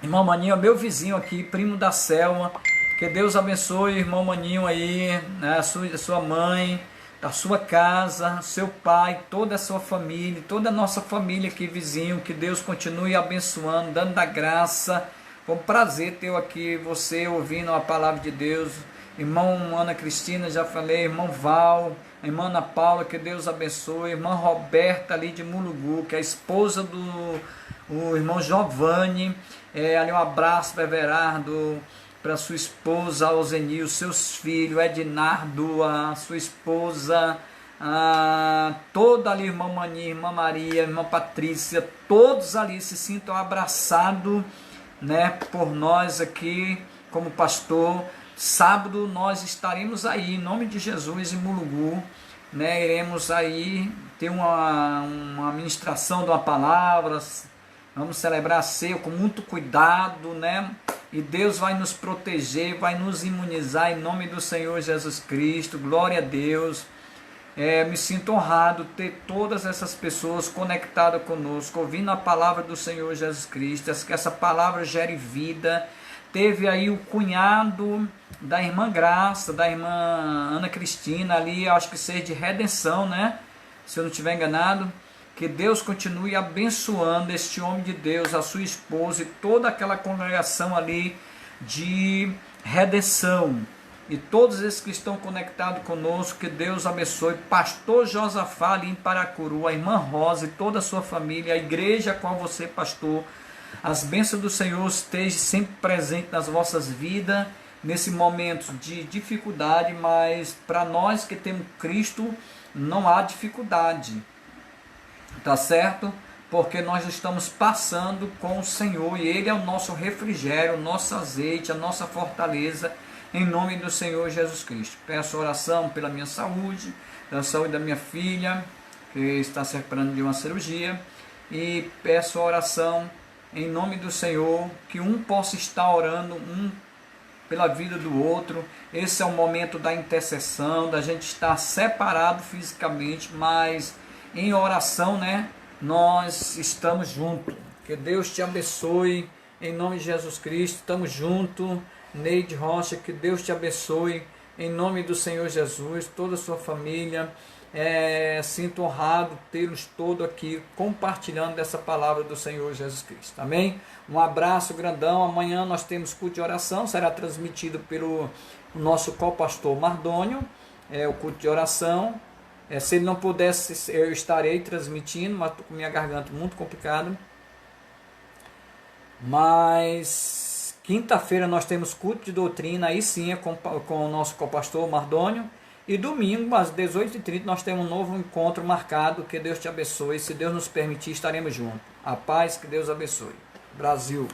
é meu vizinho aqui, primo da Selma, que Deus abençoe, irmão Maninho aí, né, a sua mãe, a sua casa, seu pai, toda a sua família, toda a nossa família aqui, vizinho, que Deus continue abençoando, dando da graça. Foi um prazer ter aqui você ouvindo a palavra de Deus. Irmão Ana Cristina, já falei, irmão Val, a irmã Ana Paula, que Deus abençoe. Irmã Roberta ali de Mulugu, que é a esposa do irmão Giovanni. Ali um abraço para Everardo, para sua esposa Alzenil, seus filhos, Ednardo, a sua esposa, toda ali, irmã Mani, irmã Maria, irmã Patrícia, todos ali se sintam abraçados, né, por nós aqui como pastor. Sábado nós estaremos aí em nome de Jesus em Mulugu, né, iremos aí ter uma ministração de uma palavra, vamos celebrar a ceia com muito cuidado, né, e Deus vai nos proteger, vai nos imunizar em nome do Senhor Jesus Cristo. Glória a Deus. Me sinto honrado ter todas essas pessoas conectadas conosco, ouvindo a palavra do Senhor Jesus Cristo, que essa palavra gere vida. Teve aí o cunhado da irmã Graça, da irmã Ana Cristina, ali, acho que seja de redenção, né? Se eu não estiver enganado. Que Deus continue abençoando este homem de Deus, a sua esposa e toda aquela congregação ali de redenção. E todos esses que estão conectados conosco, que Deus abençoe. Pastor Josafá ali em Paracuru, a irmã Rosa e toda a sua família, a igreja com você, pastor. As bênçãos do Senhor estejam sempre presentes nas vossas vidas, nesse momento de dificuldade, mas para nós que temos Cristo, não há dificuldade. Tá certo? Porque nós estamos passando com o Senhor e Ele é o nosso refrigério, o nosso azeite, a nossa fortaleza, em nome do Senhor Jesus Cristo. Peço oração pela minha saúde, pela saúde da minha filha, que está se recuperando de uma cirurgia, e peço oração em nome do Senhor, que um possa estar orando pela vida do outro. Esse é o momento da intercessão, da gente estar separado fisicamente, mas em oração, né? Nós estamos juntos. Que Deus te abençoe em nome de Jesus Cristo. Estamos juntos. Neide Rocha, que Deus te abençoe em nome do Senhor Jesus, toda a sua família. Sinto honrado tê-los todos aqui compartilhando dessa palavra do Senhor Jesus Cristo. Amém? Um abraço grandão. Amanhã nós temos culto de oração, será transmitido pelo nosso co-pastor Mardônio, o culto de oração. Se ele não pudesse, eu estarei transmitindo, mas estou com minha garganta muito complicada. Mas quinta-feira nós temos culto de doutrina, aí sim é com o nosso co-pastor Mardônio. E domingo, às 18h30, nós temos um novo encontro marcado. Que Deus te abençoe. Se Deus nos permitir, estaremos juntos. A paz, que Deus abençoe. Brasil.